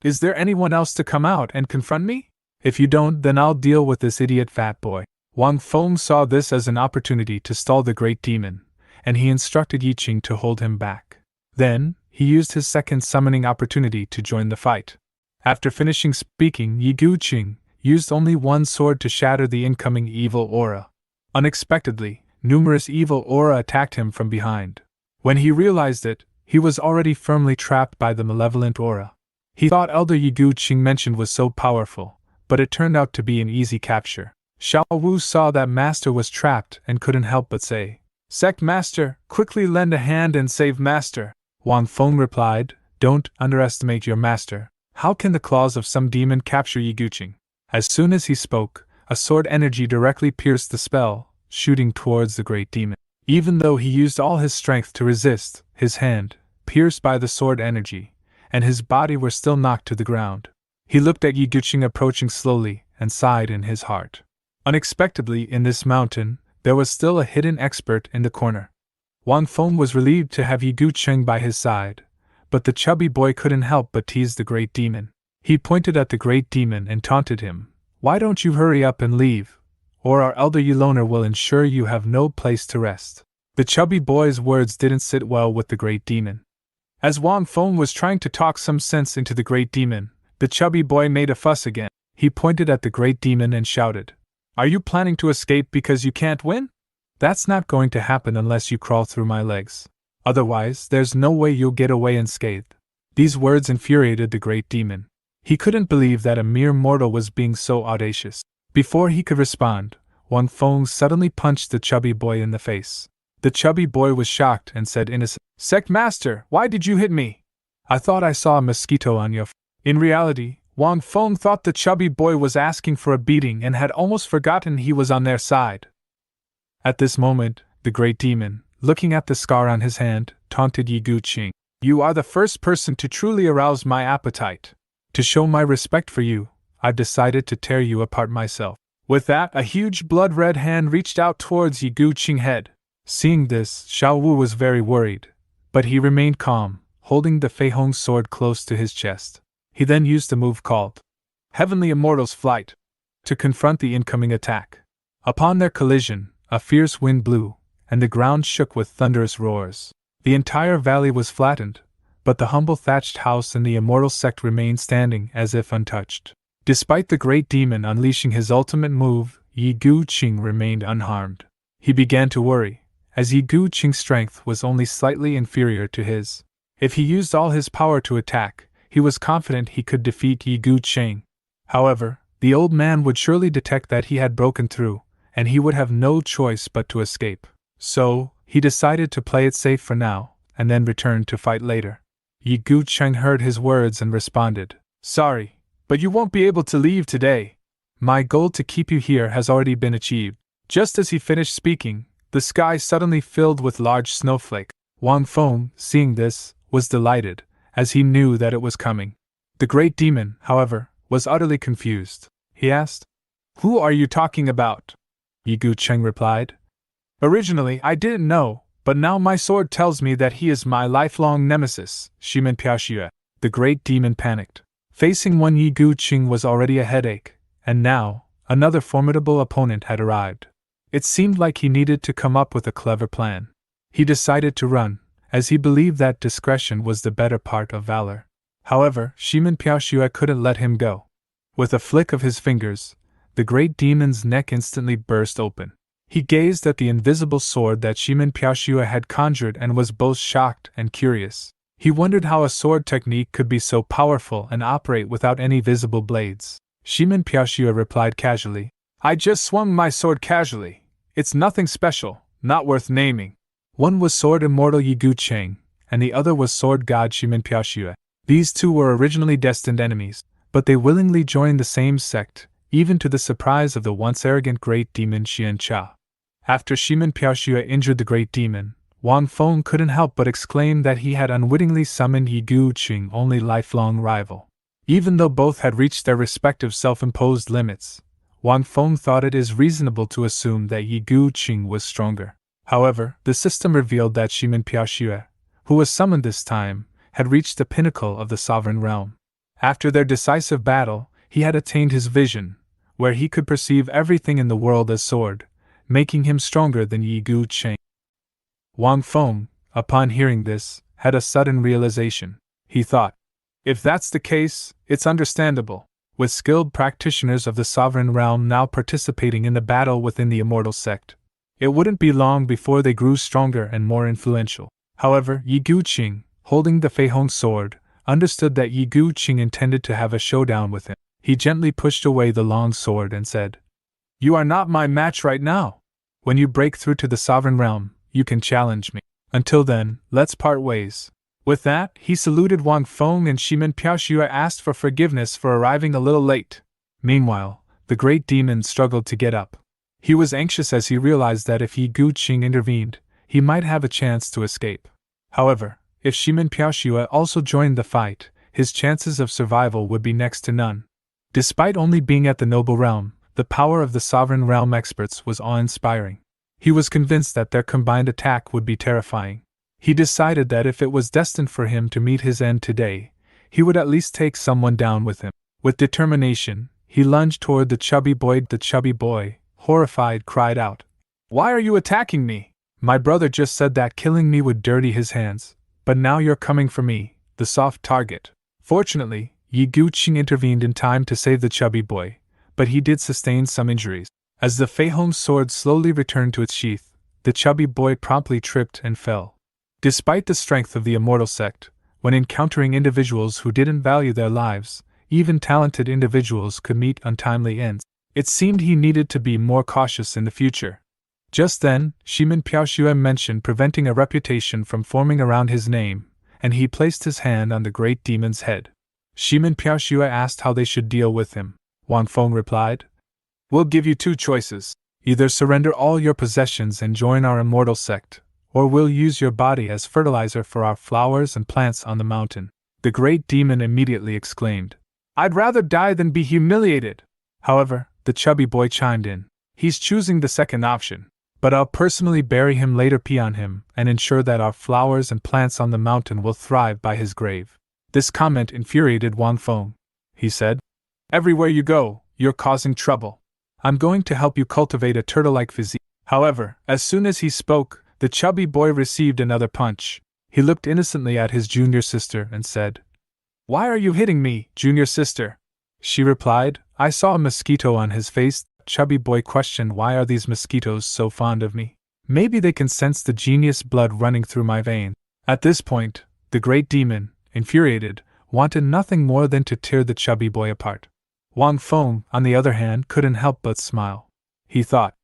"Is there anyone else to come out and confront me? If you don't, then I'll deal with this idiot fat boy." Wang Feng saw this as an opportunity to stall the great demon, and he instructed Yi Qing to hold him back. Then, he used his second summoning opportunity to join the fight. After finishing speaking, Yi Qing used only one sword to shatter the incoming evil aura. Unexpectedly, numerous evil aura attacked him from behind. When he realized it, he was already firmly trapped by the malevolent aura. He thought Elder Yi Qing mentioned was so powerful, but it turned out to be an easy capture. Xiao Wu saw that Master was trapped and couldn't help but say, "Sect Master, quickly lend a hand and save Master." Wang Feng replied, "Don't underestimate your master. How can the claws of some demon capture Yi Qing?" As soon as he spoke, a sword energy directly pierced the spell, shooting towards the great demon. Even though he used all his strength to resist, his hand, pierced by the sword energy, and his body were still knocked to the ground. He looked at Yi Qing approaching slowly and sighed in his heart. Unexpectedly, in this mountain, there was still a hidden expert in the corner. Wang Feng was relieved to have Yi Qing by his side, but the chubby boy couldn't help but tease the great demon. He pointed at the great demon and taunted him, "Why don't you hurry up and leave, or our elder Yiloner will ensure you have no place to rest." The chubby boy's words didn't sit well with the great demon. As Wang Feng was trying to talk some sense into the great demon, the chubby boy made a fuss again. He pointed at the great demon and shouted, "Are you planning to escape because you can't win? That's not going to happen unless you crawl through my legs. Otherwise, there's no way you'll get away unscathed." These words infuriated the great demon. He couldn't believe that a mere mortal was being so audacious. Before he could respond, Wang Feng suddenly punched the chubby boy in the face. The chubby boy was shocked and said innocently, "Sect Master, why did you hit me? I thought I saw a mosquito on your In reality, Wang Feng thought the chubby boy was asking for a beating and had almost forgotten he was on their side. At this moment, the great demon, looking at the scar on his hand, taunted Yi Qing. "You are the first person to truly arouse my appetite. To show my respect for you, I've decided to tear you apart myself." With that, a huge blood-red hand reached out towards Yi Qing's head. Seeing this, Xiao Wu was very worried, but he remained calm, holding the Fei Hong's sword close to his chest. He then used a move called Heavenly Immortal's Flight to confront the incoming attack. Upon their collision, a fierce wind blew, and the ground shook with thunderous roars. The entire valley was flattened, but the humble thatched house in the immortal sect remained standing as if untouched. Despite the great demon unleashing his ultimate move, Yi Qing remained unharmed. He began to worry, as Yi Qing's strength was only slightly inferior to his. If he used all his power to attack, he was confident he could defeat Yi Qing. However, the old man would surely detect that he had broken through, and he would have no choice but to escape. So, he decided to play it safe for now, and then return to fight later. Yi Qing heard his words and responded, "Sorry, but you won't be able to leave today. My goal to keep you here has already been achieved." Just as he finished speaking, the sky suddenly filled with large snowflakes. Wang Feng, seeing this, was delighted, as he knew that it was coming. The great demon, however, was utterly confused. He asked, Who are you talking about? Yi Gucheng replied. Originally, I didn't know, but now my sword tells me that he is my lifelong nemesis, Shimen Piaoxue. The great demon panicked. Facing one Yi Gucheng was already a headache, and now, another formidable opponent had arrived. It seemed like he needed to come up with a clever plan. He decided to run, as he believed that discretion was the better part of valor. However, Shimen Piaoxue couldn't let him go. With a flick of his fingers, the great demon's neck instantly burst open. He gazed at the invisible sword that Shimen Piaoxue had conjured and was both shocked and curious. He wondered how a sword technique could be so powerful and operate without any visible blades. Shimen Piaoxue replied casually, I just swung my sword casually. It's nothing special, not worth naming. One was Sword Immortal Yi Gucheng, and the other was Sword God Shimen Piaoxue. These two were originally destined enemies, but they willingly joined the same sect, even to the surprise of the once arrogant great demon Xian Cha. After Shimen Piaoxue injured the great demon, Wang Feng couldn't help but exclaim that he had unwittingly summoned Yi Gucheng's only lifelong rival. Even though both had reached their respective self-imposed limits, Wang Feng thought it is reasonable to assume that Yi Gucheng was stronger. However, the system revealed that Shimen Piaoxue, who was summoned this time, had reached the pinnacle of the sovereign realm. After their decisive battle, he had attained his vision, where he could perceive everything in the world as sword, making him stronger than Yi Gucheng. Wang Feng, upon hearing this, had a sudden realization. He thought, if that's the case, it's understandable. With skilled practitioners of the sovereign realm now participating in the battle within the immortal sect, it wouldn't be long before they grew stronger and more influential. However, Yi Gucheng, holding the Fei Hong sword, understood that Yi Gucheng intended to have a showdown with him. He gently pushed away the long sword and said, You are not my match right now. When you break through to the sovereign realm, you can challenge me. Until then, let's part ways. With that, he saluted Wang Feng and Shimen Piaoxue asked for forgiveness for arriving a little late. Meanwhile, the great demon struggled to get up. He was anxious as he realized that if Yi Gucheng intervened, he might have a chance to escape. However, if Shimen Piaoxue also joined the fight, his chances of survival would be next to none. Despite only being at the noble realm, the power of the sovereign realm experts was awe-inspiring. He was convinced that their combined attack would be terrifying. He decided that if it was destined for him to meet his end today, he would at least take someone down with him. With determination, he lunged toward the chubby boy. The chubby boy, horrified, cried out, Why are you attacking me? My brother just said that killing me would dirty his hands, but now you're coming for me, the soft target. Fortunately, Yi Gucheng intervened in time to save the chubby boy, but he did sustain some injuries. As the Fei Hong sword slowly returned to its sheath, the chubby boy promptly tripped and fell. Despite the strength of the immortal sect, when encountering individuals who didn't value their lives, even talented individuals could meet untimely ends. It seemed he needed to be more cautious in the future. Just then, Shimen Piaoxue mentioned preventing a reputation from forming around his name, and he placed his hand on the great demon's head. Shimen Piaoxue asked how they should deal with him. Wang Feng replied, We'll give you two choices. Either surrender all your possessions and join our immortal sect, or we'll use your body as fertilizer for our flowers and plants on the mountain. The great demon immediately exclaimed, I'd rather die than be humiliated. However, the chubby boy chimed in, He's choosing the second option, but I'll personally bury him later, pee on him, and ensure that our flowers and plants on the mountain will thrive by his grave. This comment infuriated Wang Feng. He said, Everywhere you go, you're causing trouble. I'm going to help you cultivate a turtle-like physique. However, as soon as he spoke, the chubby boy received another punch. He looked innocently at his junior sister and said, Why are you hitting me, junior sister? She replied, I saw a mosquito on his face. Chubby boy questioned, Why are these mosquitoes so fond of me? Maybe they can sense the genius blood running through my veins. At this point, the great demon, infuriated, wanted nothing more than to tear the chubby boy apart. Wang Feng, on the other hand, couldn't help but smile. He thought,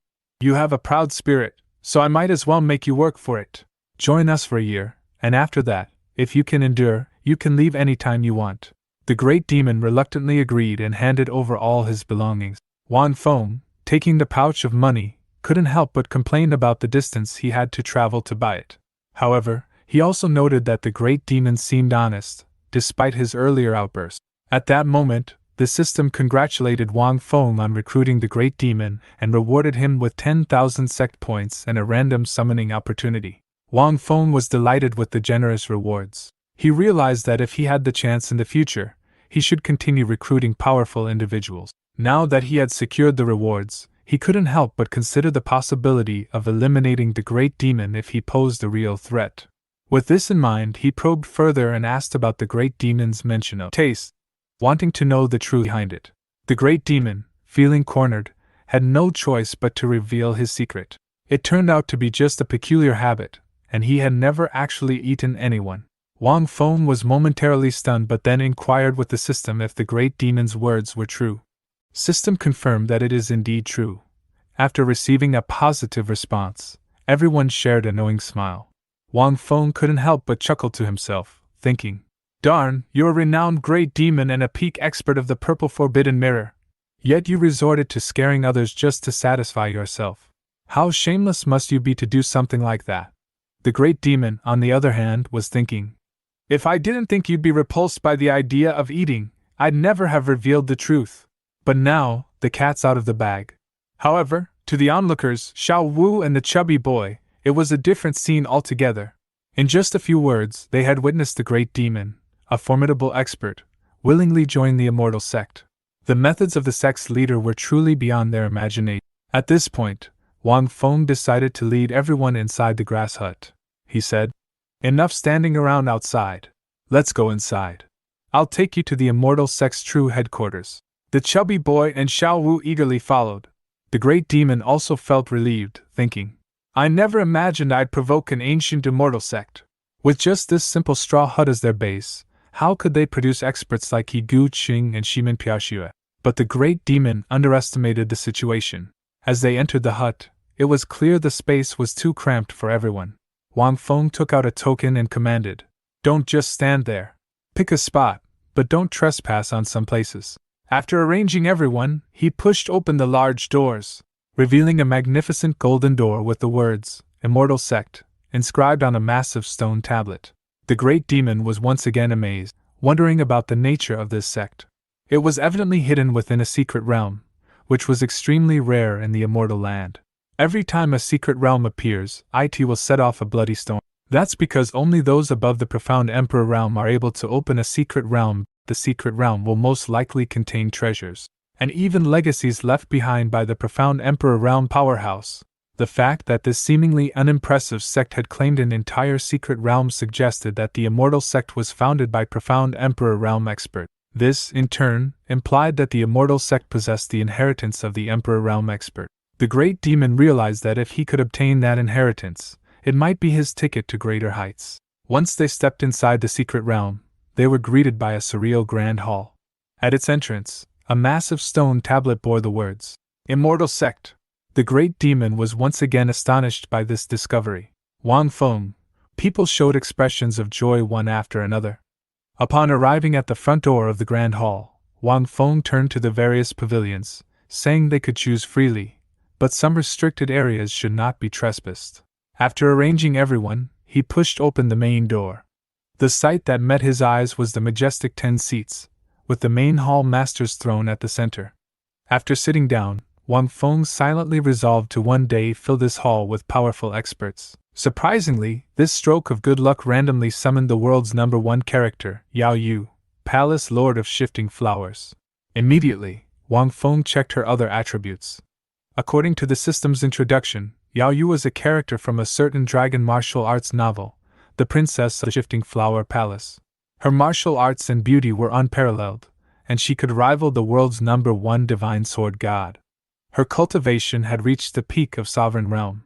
You have a proud spirit, so I might as well make you work for it. Join us for a year, and after that, if you can endure, you can leave any time you want. The great demon reluctantly agreed and handed over all his belongings. Wang Feng, taking the pouch of money, couldn't help but complain about the distance he had to travel to buy it. However, he also noted that the great demon seemed honest, despite his earlier outburst. At that moment, The system congratulated Wang Feng on recruiting the Great Demon and rewarded him with 10,000 sect points and a random summoning opportunity. Wang Feng was delighted with the generous rewards. He realized that if he had the chance in the future, he should continue recruiting powerful individuals. Now that he had secured the rewards, he couldn't help but consider the possibility of eliminating the Great Demon if he posed a real threat. With this in mind, he probed further and asked about the Great Demon's mention of taste, wanting to know the truth behind it. The Great Demon, feeling cornered, had no choice but to reveal his secret. It turned out to be just a peculiar habit, and he had never actually eaten anyone. Wang Feng was momentarily stunned but then inquired with the system if the Great Demon's words were true. System confirmed that it is indeed true. After receiving a positive response, everyone shared a knowing smile. Wang Feng couldn't help but chuckle to himself, thinking, "Darn, you're a renowned Great Demon and a peak expert of the Purple Forbidden Mirror. Yet you resorted to scaring others just to satisfy yourself. How shameless must you be to do something like that?" The Great Demon, on the other hand, was thinking, "If I didn't think you'd be repulsed by the idea of eating, I'd never have revealed the truth. But now, the cat's out of the bag." However, to the onlookers, Xiao Wu and the chubby boy, it was a different scene altogether. In just a few words, they had witnessed the Great Demon, a formidable expert, willingly join the immortal sect. The methods of the sect's leader were truly beyond their imagination. At this point, Wang Feng decided to lead everyone inside the grass hut. He said, "Enough standing around outside. Let's go inside. I'll take you to the immortal sect's true headquarters." The chubby boy and Xiao Wu eagerly followed. The Great Demon also felt relieved, thinking, "I never imagined I'd provoke an ancient immortal sect. With just this simple straw hut as their base, how could they produce experts like He Gu Qing and Shimin Piaxue?" But the Great Demon underestimated the situation. As they entered the hut, it was clear the space was too cramped for everyone. Wang Feng took out a token and commanded, "Don't just stand there. Pick a spot, but don't trespass on some places." After arranging everyone, he pushed open the large doors, revealing a magnificent golden door with the words, "Immortal Sect," inscribed on a massive stone tablet. The Great Demon was once again amazed, wondering about the nature of this sect. It was evidently hidden within a secret realm, which was extremely rare in the immortal land. Every time a secret realm appears, it will set off a bloody storm. That's because only those above the profound Emperor realm are able to open a secret realm. The secret realm will most likely contain treasures, and even legacies left behind by the profound Emperor realm powerhouse. The fact that this seemingly unimpressive sect had claimed an entire secret realm suggested that the immortal sect was founded by profound Emperor realm experts. This, in turn, implied that the immortal sect possessed the inheritance of the Emperor realm expert. The Great Demon realized that if he could obtain that inheritance, it might be his ticket to greater heights. Once they stepped inside the secret realm, they were greeted by a surreal grand hall. At its entrance, a massive stone tablet bore the words, "Immortal Sect." The Great Demon was once again astonished by this discovery. Wang Feng, people showed expressions of joy one after another. Upon arriving at the front door of the grand hall, Wang Feng turned to the various pavilions, saying they could choose freely, but some restricted areas should not be trespassed. After arranging everyone, he pushed open the main door. The sight that met his eyes was the majestic 10 seats, with the main hall master's throne at the center. After sitting down, Wang Feng silently resolved to one day fill this hall with powerful experts. Surprisingly, this stroke of good luck randomly summoned the world's #1 character, Yao Yu, Palace Lord of Shifting Flowers. Immediately, Wang Feng checked her other attributes. According to the system's introduction, Yao Yu was a character from a certain dragon martial arts novel, The Princess of the Shifting Flower Palace. Her martial arts and beauty were unparalleled, and she could rival the world's #1 divine sword god. Her cultivation had reached the peak of sovereign realm.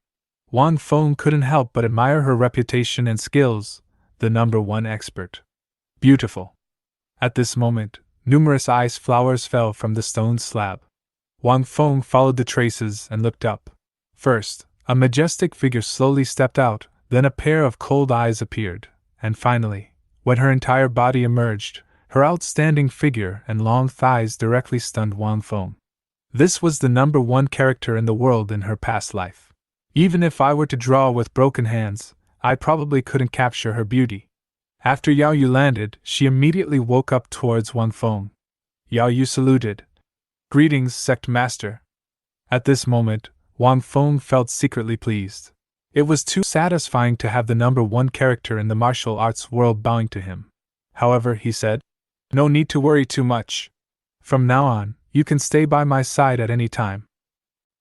Wang Feng couldn't help but admire her reputation and skills, the #1 expert. Beautiful. At this moment, numerous ice flowers fell from the stone slab. Wang Feng followed the traces and looked up. First, a majestic figure slowly stepped out, then a pair of cold eyes appeared, and finally, when her entire body emerged, her outstanding figure and long thighs directly stunned Wang Feng. This was the #1 character in the world in her past life. Even if I were to draw with broken hands, I probably couldn't capture her beauty. After Yao Yu landed, she immediately woke up towards Wang Feng. Yao Yu saluted. Greetings, Sect Master. At this moment, Wang Feng felt secretly pleased. It was too satisfying to have the number one character in the martial arts world bowing to him. However, he said, no need to worry too much. From now on, you can stay by my side at any time.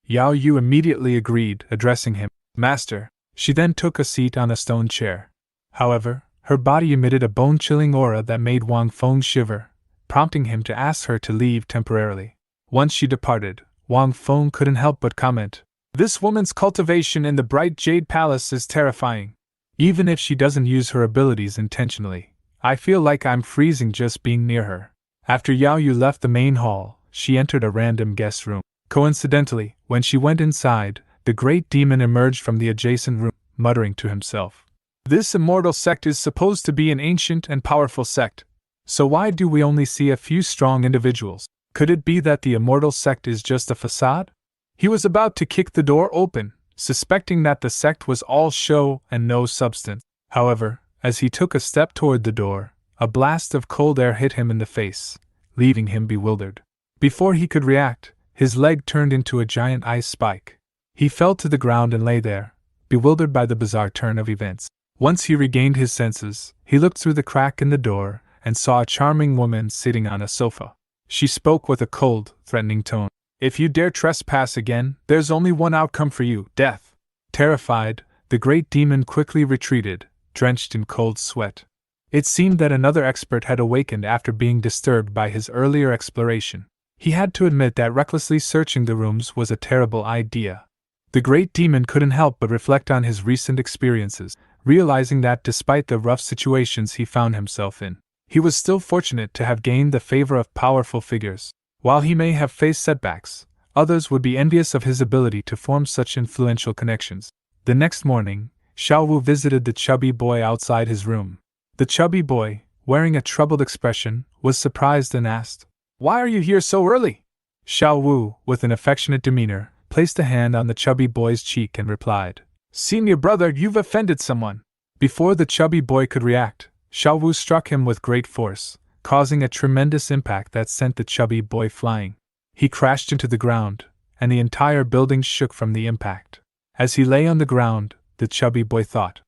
Yao Yu immediately agreed, addressing him, Master. She then took a seat on a stone chair. However, her body emitted a bone-chilling aura that made Wang Feng shiver, prompting him to ask her to leave temporarily. Once she departed, Wang Feng couldn't help but comment, this woman's cultivation in the bright jade palace is terrifying. Even if she doesn't use her abilities intentionally, I feel like I'm freezing just being near her. After Yao Yu left the main hall, she entered a random guest room. Coincidentally, when she went inside, the great demon emerged from the adjacent room, muttering to himself. This immortal sect is supposed to be an ancient and powerful sect. So why do we only see a few strong individuals? Could it be that the immortal sect is just a facade? He was about to kick the door open, suspecting that the sect was all show and no substance. However, as he took a step toward the door, a blast of cold air hit him in the face, leaving him bewildered. Before he could react, his leg turned into a giant ice spike. He fell to the ground and lay there, bewildered by the bizarre turn of events. Once he regained his senses, he looked through the crack in the door and saw a charming woman sitting on a sofa. She spoke with a cold, threatening tone. If you dare trespass again, there's only one outcome for you, death. Terrified, the great demon quickly retreated, drenched in cold sweat. It seemed that another expert had awakened after being disturbed by his earlier exploration. He had to admit that recklessly searching the rooms was a terrible idea. The great demon couldn't help but reflect on his recent experiences, realizing that despite the rough situations he found himself in, he was still fortunate to have gained the favor of powerful figures. While he may have faced setbacks, others would be envious of his ability to form such influential connections. The next morning, Xiao Wu visited the chubby boy outside his room. The chubby boy, wearing a troubled expression, was surprised and asked, Why are you here so early? Xiao Wu, with an affectionate demeanor, placed a hand on the chubby boy's cheek and replied, Senior brother, you've offended someone. Before the chubby boy could react, Xiao Wu struck him with great force, causing a tremendous impact that sent the chubby boy flying. He crashed into the ground, and the entire building shook from the impact. As he lay on the ground, the chubby boy thought,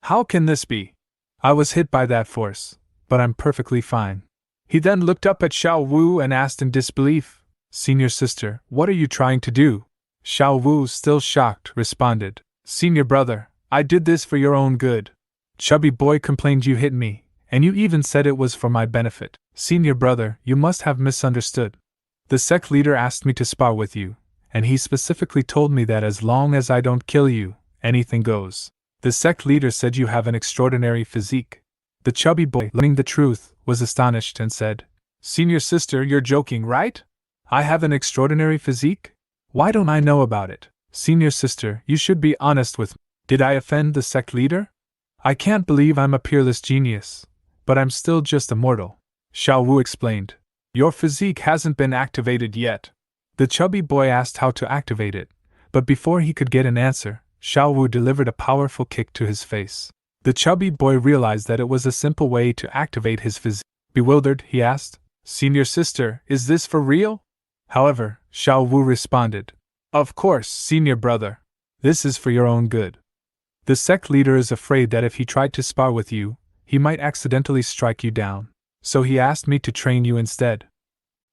How can this be? I was hit by that force, but I'm perfectly fine. He then looked up at Xiao Wu and asked in disbelief, Senior sister, what are you trying to do? Xiao Wu, still shocked, responded, Senior brother, I did this for your own good. Chubby boy complained you hit me, and you even said it was for my benefit. Senior brother, you must have misunderstood. The sect leader asked me to spar with you, and he specifically told me that as long as I don't kill you, anything goes. The sect leader said you have an extraordinary physique. The chubby boy, learning the truth, was astonished and said, Senior sister, you're joking, right? I have an extraordinary physique? Why don't I know about it? Senior sister, you should be honest with me. Did I offend the sect leader? I can't believe I'm a peerless genius, but I'm still just a mortal. Xiao Wu explained. Your physique hasn't been activated yet. The chubby boy asked how to activate it, but before he could get an answer, Xiao Wu delivered a powerful kick to his face. The chubby boy realized that it was a simple way to activate his physique. Bewildered, he asked, Senior sister, is this for real? However, Xiao Wu responded, Of course, senior brother. This is for your own good. The sect leader is afraid that if he tried to spar with you, he might accidentally strike you down. So he asked me to train you instead.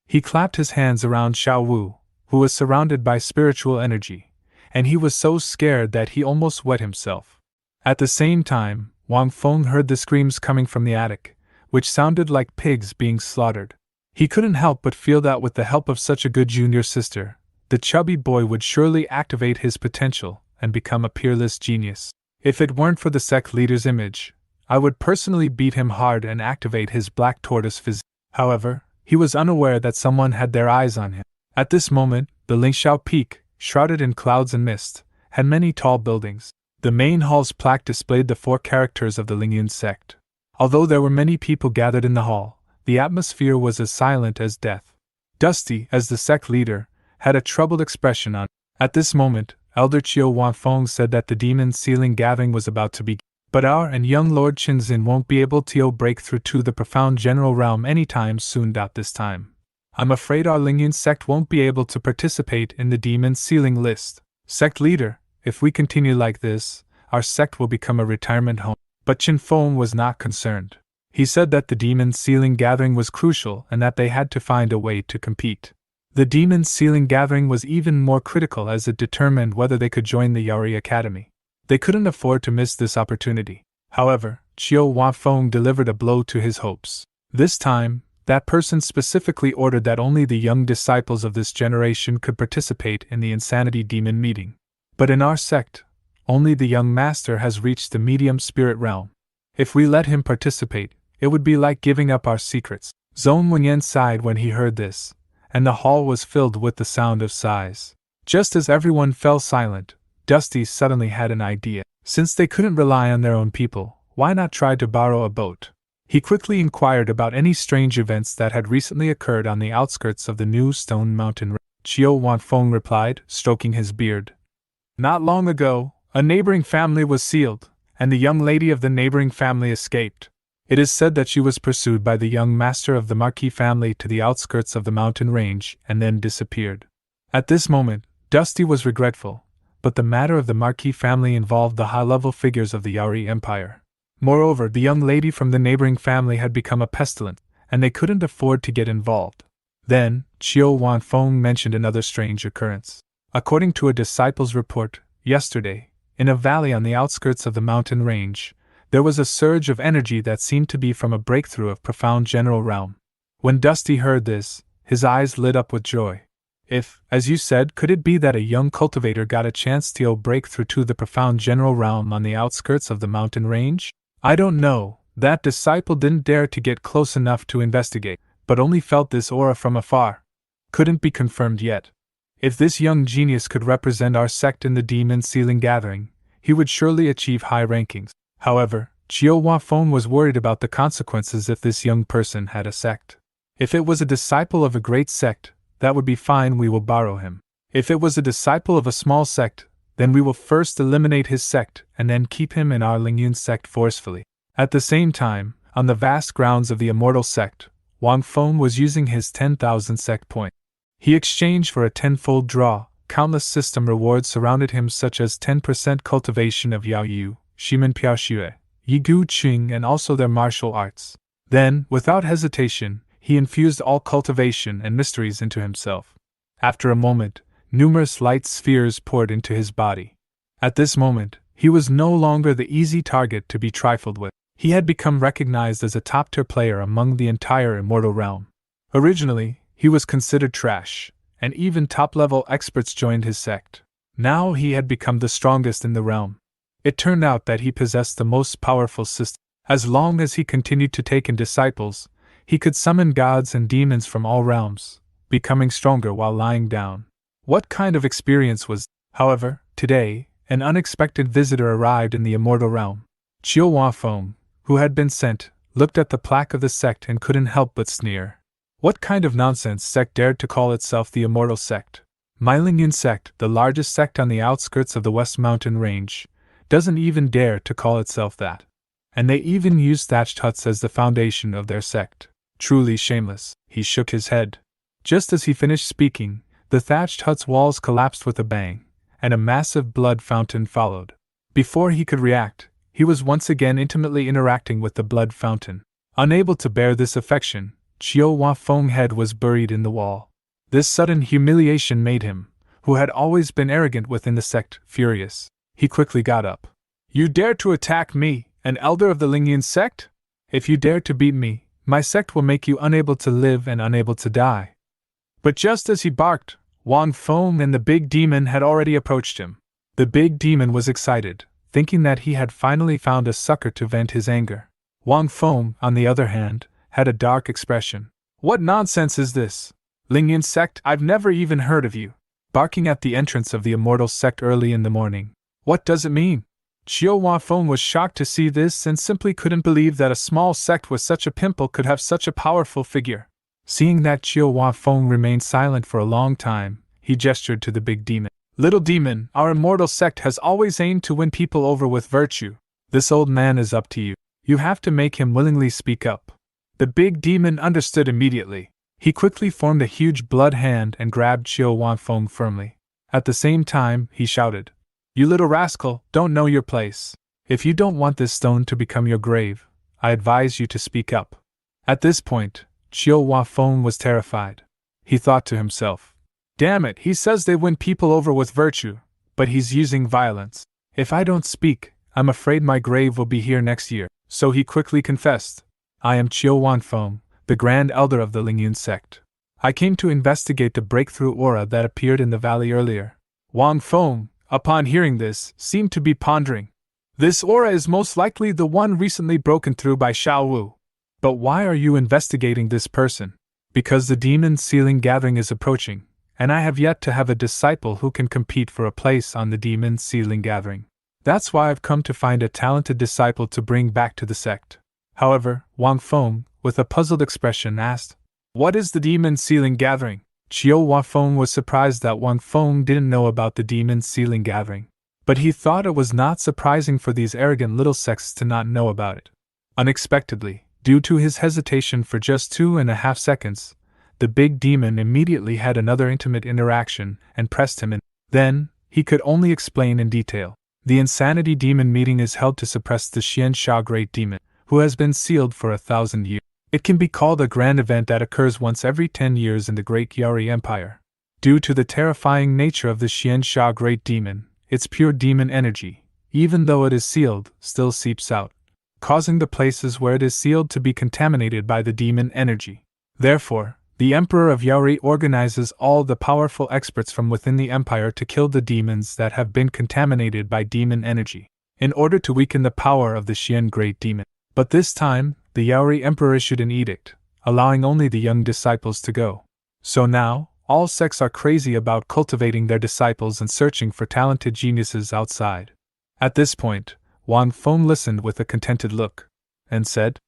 He clapped his hands around Xiao Wu, who was surrounded by spiritual energy, and he was so scared that he almost wet himself. At the same time, Wang Feng heard the screams coming from the attic, which sounded like pigs being slaughtered. He couldn't help but feel that with the help of such a good junior sister, the chubby boy would surely activate his potential and become a peerless genius. If it weren't for the sect leader's image, I would personally beat him hard and activate his black tortoise physique. However, he was unaware that someone had their eyes on him. At this moment, the Lingxiao Peak, shrouded in clouds and mist, had many tall buildings. The main hall's plaque displayed the 4 characters of the Lingyun sect. Although there were many people gathered in the hall, the atmosphere was as silent as death. Dusty, as the sect leader, had a troubled expression on. At this moment, Elder Chiu Wanfeng said that the demon sealing gathering was about to begin. But our and young Lord Qinzin won't be able to break through to the profound general realm anytime soon. This time, I'm afraid our Lingyun sect won't be able to participate in the demon sealing list. Sect leader, if we continue like this, our sect will become a retirement home. But Chin Feng was not concerned. He said that the demon sealing gathering was crucial and that they had to find a way to compete. The demon sealing gathering was even more critical as it determined whether they could join the Yaori Academy. They couldn't afford to miss this opportunity. However, Chiu Huafeng delivered a blow to his hopes. This time, that person specifically ordered that only the young disciples of this generation could participate in the Insanity Demon meeting. But in our sect, only the young master has reached the medium spirit realm. If we let him participate, it would be like giving up our secrets. Zhong Wenyan sighed when he heard this, and the hall was filled with the sound of sighs. Just as everyone fell silent, Dusty suddenly had an idea. Since they couldn't rely on their own people, why not try to borrow a boat? He quickly inquired about any strange events that had recently occurred on the outskirts of the new Stone Mountain. Chiu Huafeng replied, stroking his beard. Not long ago, a neighboring family was sealed, and the young lady of the neighboring family escaped. It is said that she was pursued by the young master of the Marquis family to the outskirts of the mountain range and then disappeared. At this moment, Dusty was regretful, but the matter of the Marquis family involved the high-level figures of the Yaori Empire. Moreover, the young lady from the neighboring family had become a pestilence, and they couldn't afford to get involved. Then, Chiu Huafeng mentioned another strange occurrence. According to a disciple's report, yesterday, in a valley on the outskirts of the mountain range, there was a surge of energy that seemed to be from a breakthrough of profound general realm. When Dusty heard this, his eyes lit up with joy. If, as you said, could it be that a young cultivator got a chance to break through to the profound general realm on the outskirts of the mountain range? I don't know. That disciple didn't dare to get close enough to investigate, but only felt this aura from afar. Couldn't be confirmed yet. If this young genius could represent our sect in the demon sealing gathering, he would surely achieve high rankings. However, Chiu Huafeng was worried about the consequences if this young person had a sect. If it was a disciple of a great sect, that would be fine, we will borrow him. If it was a disciple of a small sect, then we will first eliminate his sect and then keep him in our Lingyun sect forcefully. At the same time, on the vast grounds of the Immortal Sect, Wang Feng was using his 10,000 sect points. He exchanged for a tenfold draw. Countless system rewards surrounded him, such as 10% cultivation of Yao Yu, Shimen Piaoxue, Yigu Qing, and also their martial arts. Then, without hesitation, he infused all cultivation and mysteries into himself. After a moment, numerous light spheres poured into his body. At this moment, he was no longer the easy target to be trifled with. He had become recognized as a top-tier player among the entire immortal realm. Originally, he was considered trash, and even top-level experts joined his sect. Now he had become the strongest in the realm. It turned out that he possessed the most powerful system. As long as he continued to take in disciples, he could summon gods and demons from all realms, becoming stronger while lying down. What kind of experience was? However, today, an unexpected visitor arrived in the immortal realm. Chiu Huafeng, who had been sent, looked at the plaque of the sect and couldn't help but sneer. What kind of nonsense sect dared to call itself the Immortal Sect? My Lingyun sect, the largest sect on the outskirts of the West Mountain Range, doesn't even dare to call itself that. And they even use thatched huts as the foundation of their sect. Truly shameless. He shook his head. Just as he finished speaking, the thatched hut's walls collapsed with a bang, and a massive blood fountain followed. Before he could react, he was once again intimately interacting with the blood fountain. Unable to bear this affection, Chiu Huafeng's head was buried in the wall. This sudden humiliation made him, who had always been arrogant within the sect, furious. He quickly got up. You dare to attack me, an elder of the Lingyun sect? If you dare to beat me, my sect will make you unable to live and unable to die. But just as he barked, Wang Feng and the big demon had already approached him. The big demon was excited, thinking that he had finally found a sucker to vent his anger. Wang Feng, on the other hand, had a dark expression. What nonsense is this? Lingyun sect, I've never even heard of you. Barking at the entrance of the Immortal Sect early in the morning. What does it mean? Chiu Huafeng was shocked to see this and simply couldn't believe that a small sect with such a pimple could have such a powerful figure. Seeing that Chiu Huafeng remained silent for a long time, he gestured to the big demon. Little demon, our immortal sect has always aimed to win people over with virtue. This old man is up to you. You have to make him willingly speak up. The big demon understood immediately. He quickly formed a huge blood hand and grabbed Chiu Wanfeng firmly. At the same time, he shouted, "You little rascal, don't know your place. If you don't want this stone to become your grave, I advise you to speak up." At this point, Chiu Wanfeng was terrified. He thought to himself, "Damn it, he says they win people over with virtue, but he's using violence. If I don't speak, I'm afraid my grave will be here next year." So he quickly confessed, "I am Chiu Wanfeng, the Grand Elder of the Lingyun Sect. I came to investigate the breakthrough aura that appeared in the valley earlier." Wanfeng, upon hearing this, seemed to be pondering. "This aura is most likely the one recently broken through by Xiao Wu. But why are you investigating this person?" "Because the demon sealing gathering is approaching, and I have yet to have a disciple who can compete for a place on the demon sealing gathering. That's why I've come to find a talented disciple to bring back to the sect." However, Wanfeng, with a puzzled expression, asked, "What is the demon sealing gathering?" Chiu Wanfeng was surprised that Wanfeng didn't know about the demon sealing gathering. But he thought it was not surprising for these arrogant little sects to not know about it. Unexpectedly, due to his hesitation for just 2.5 seconds, the big demon immediately had another intimate interaction and pressed him in. Then, he could only explain in detail. The Insanity Demon meeting is held to suppress the Xian Sha Great Demon, who has been sealed for 1,000 years. It can be called a grand event that occurs once every 10 years in the Great Yari Empire. Due to the terrifying nature of the Xian Sha Great Demon, its pure demon energy, even though it is sealed, still seeps out, causing the places where it is sealed to be contaminated by the demon energy. Therefore, the Emperor of Yaori organizes all the powerful experts from within the empire to kill the demons that have been contaminated by demon energy, in order to weaken the power of the Xian Great Demon. But this time, the Yaori Emperor issued an edict, allowing only the young disciples to go. So now, all sects are crazy about cultivating their disciples and searching for talented geniuses outside. At this point, Wanfeng listened with a contented look, and said,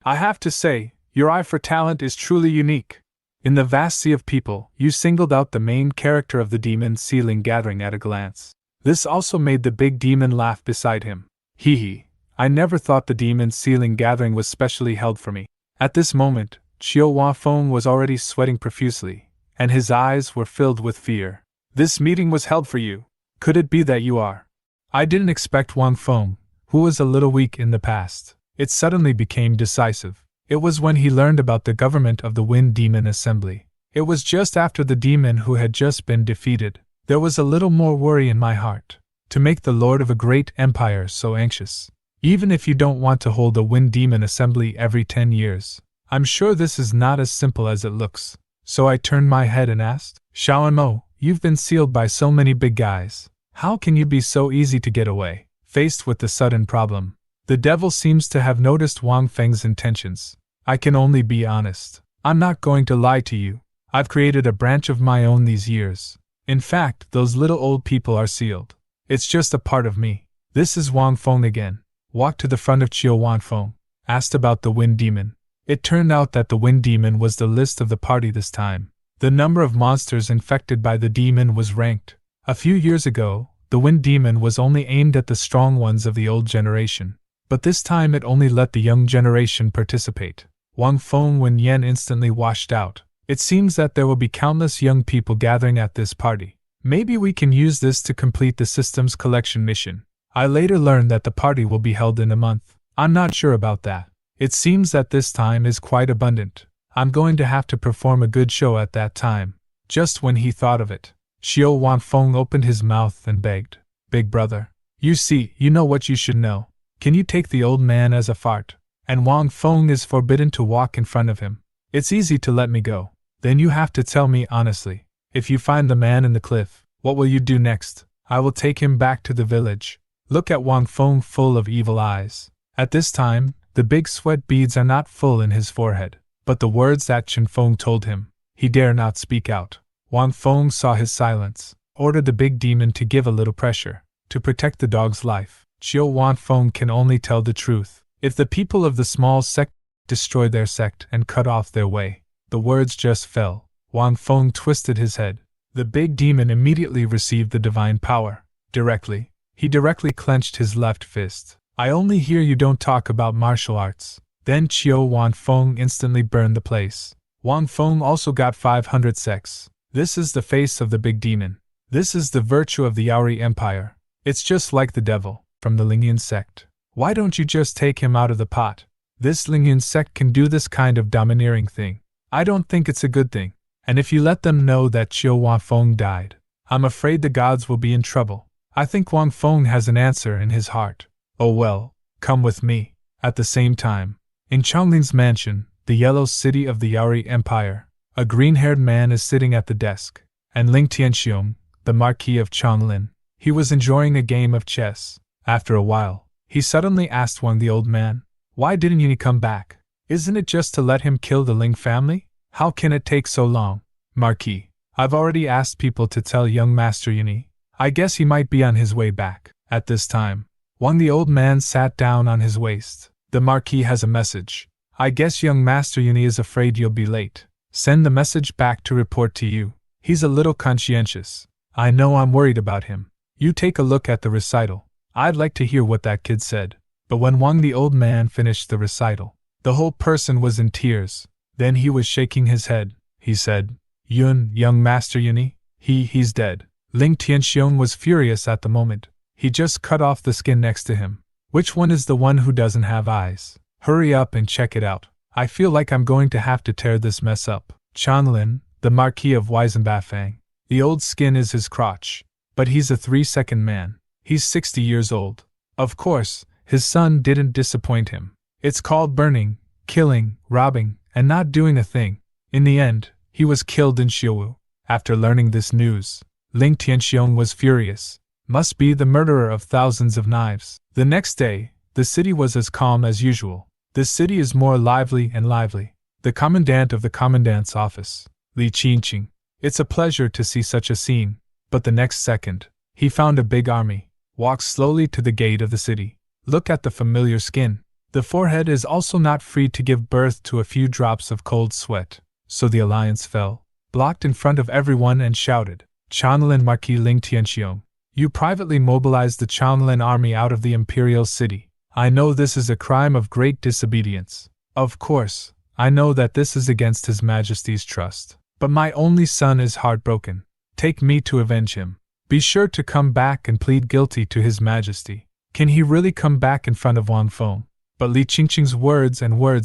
"I have to say, your eye for talent is truly unique. In the vast sea of people, you singled out the main character of the demon sealing gathering at a glance." This also made the big demon laugh beside him. "Hee hee, I never thought the demon sealing gathering was specially held for me." At this moment, Chiu Wanfeng was already sweating profusely, and his eyes were filled with fear. "This meeting was held for you. Could it be that you are?" I didn't expect Wanfeng, who was a little weak in the past. It suddenly became decisive. It was when he learned about the government of the Wind Demon Assembly. It was just after the demon who had just been defeated. There was a little more worry in my heart. To make the lord of a great empire so anxious. Even if you don't want to hold a Wind Demon Assembly every 10 years, I'm sure this is not as simple as it looks. So I turned my head and asked, "Xiaomo, you've been sealed by so many big guys. How can you be so easy to get away?" Faced with the sudden problem, the devil seems to have noticed Wang Feng's intentions. "I can only be honest. I'm not going to lie to you. I've created a branch of my own these years. In fact, those little old people are sealed. It's just a part of me." This is Wang Feng again. Walked to the front of Chiu Wanfeng, asked about the Wind Demon. It turned out that the Wind Demon was the list of the party this time. The number of monsters infected by the demon was ranked. A few years ago, the Wind Demon was only aimed at the strong ones of the old generation. But this time it only let the young generation participate. Wang Feng Wen Yen instantly washed out. "It seems that there will be countless young people gathering at this party. Maybe we can use this to complete the systems collection mission." I later learned that the party will be held in a month. I'm not sure about that. It seems that this time is quite abundant. I'm going to have to perform a good show at that time. Just when he thought of it, Chiu Wanfeng opened his mouth and begged, "Big brother, you see, you know what you should know. Can you take the old man as a fart? And Wang Feng is forbidden to walk in front of him. It's easy to let me go. Then you have to tell me honestly. If you find the man in the cliff, what will you do next?" "I will take him back to the village." Look at Wang Feng full of evil eyes. At this time, the big sweat beads are not full in his forehead, but the words that Chen Feng told him, he dare not speak out. Wang Feng saw his silence, ordered the big demon to give a little pressure, to protect the dog's life. Chiu Wanfeng can only tell the truth. If the people of the small sect destroy their sect and cut off their way, the words just fell. Wang Feng twisted his head. The big demon immediately received the divine power. He directly clenched his left fist. "I only hear you don't talk about martial arts." Then Chiu Wanfeng instantly burned the place. Wang Feng also got 500 sects. This is the face of the big demon. This is the virtue of the Yaori Empire. It's just like the devil, from the Lingyan sect. Why don't you just take him out of the pot? This Lingyan sect can do this kind of domineering thing. I don't think it's a good thing. And if you let them know that Chiu Wangfeng died, I'm afraid the gods will be in trouble. I think Wang Feng has an answer in his heart. Oh well, come with me. At the same time, in Chonglin's mansion, the yellow city of the Yaori Empire, a green-haired man is sitting at the desk, and Ling Tianxiong, the Marquis of Chonglin, he was enjoying a game of chess. After a while, he suddenly asked Wang the old man, "Why didn't you come back? Isn't it just to let him kill the Ling family? How can it take so long?" "Marquis, I've already asked people to tell young Master Yuni. I guess he might be on his way back." At this time, Wang the old man sat down on his waist. "The Marquis has a message. I guess young Master Yuni is afraid you'll be late. Send the message back to report to you. He's a little conscientious. I know I'm worried about him. You take a look at the recital. I'd like to hear what that kid said." But when Wang the old man finished the recital, the whole person was in tears. Then he was shaking his head. He said, Young Master Yuni, he's dead." Ling Tianxiong was furious at the moment. He just cut off the skin next to him. "Which one is the one who doesn't have eyes? Hurry up and check it out. I feel like I'm going to have to tear this mess up." Chanlin, the Marquis of Weisenbafang. The old skin is his crotch. But he's a 3-second man. He's 60 years old. Of course, his son didn't disappoint him. It's called burning, killing, robbing, and not doing a thing. In the end, he was killed in Shiwu. After learning this news, Ling Tianxiong was furious. Must be the murderer of thousands of knives. The next day, the city was as calm as usual. This city is more lively and lively. The commandant of the commandant's office, Li Qingqing. It's a pleasure to see such a scene. But the next second, he found a big army. Walk slowly to the gate of the city. Look at the familiar skin. The forehead is also not free to give birth to a few drops of cold sweat. So the alliance fell, blocked in front of everyone and shouted, "Chanlin Marquis Ling Tianxiong, you privately mobilized the Chanlin army out of the imperial city. I know this is a crime of great disobedience. Of course, I know that this is against His Majesty's trust. But my only son is heartbroken. Take me to avenge him. Be sure to come back and plead guilty to His Majesty." Can he really come back in front of Wang Feng? But Li Qingqing's words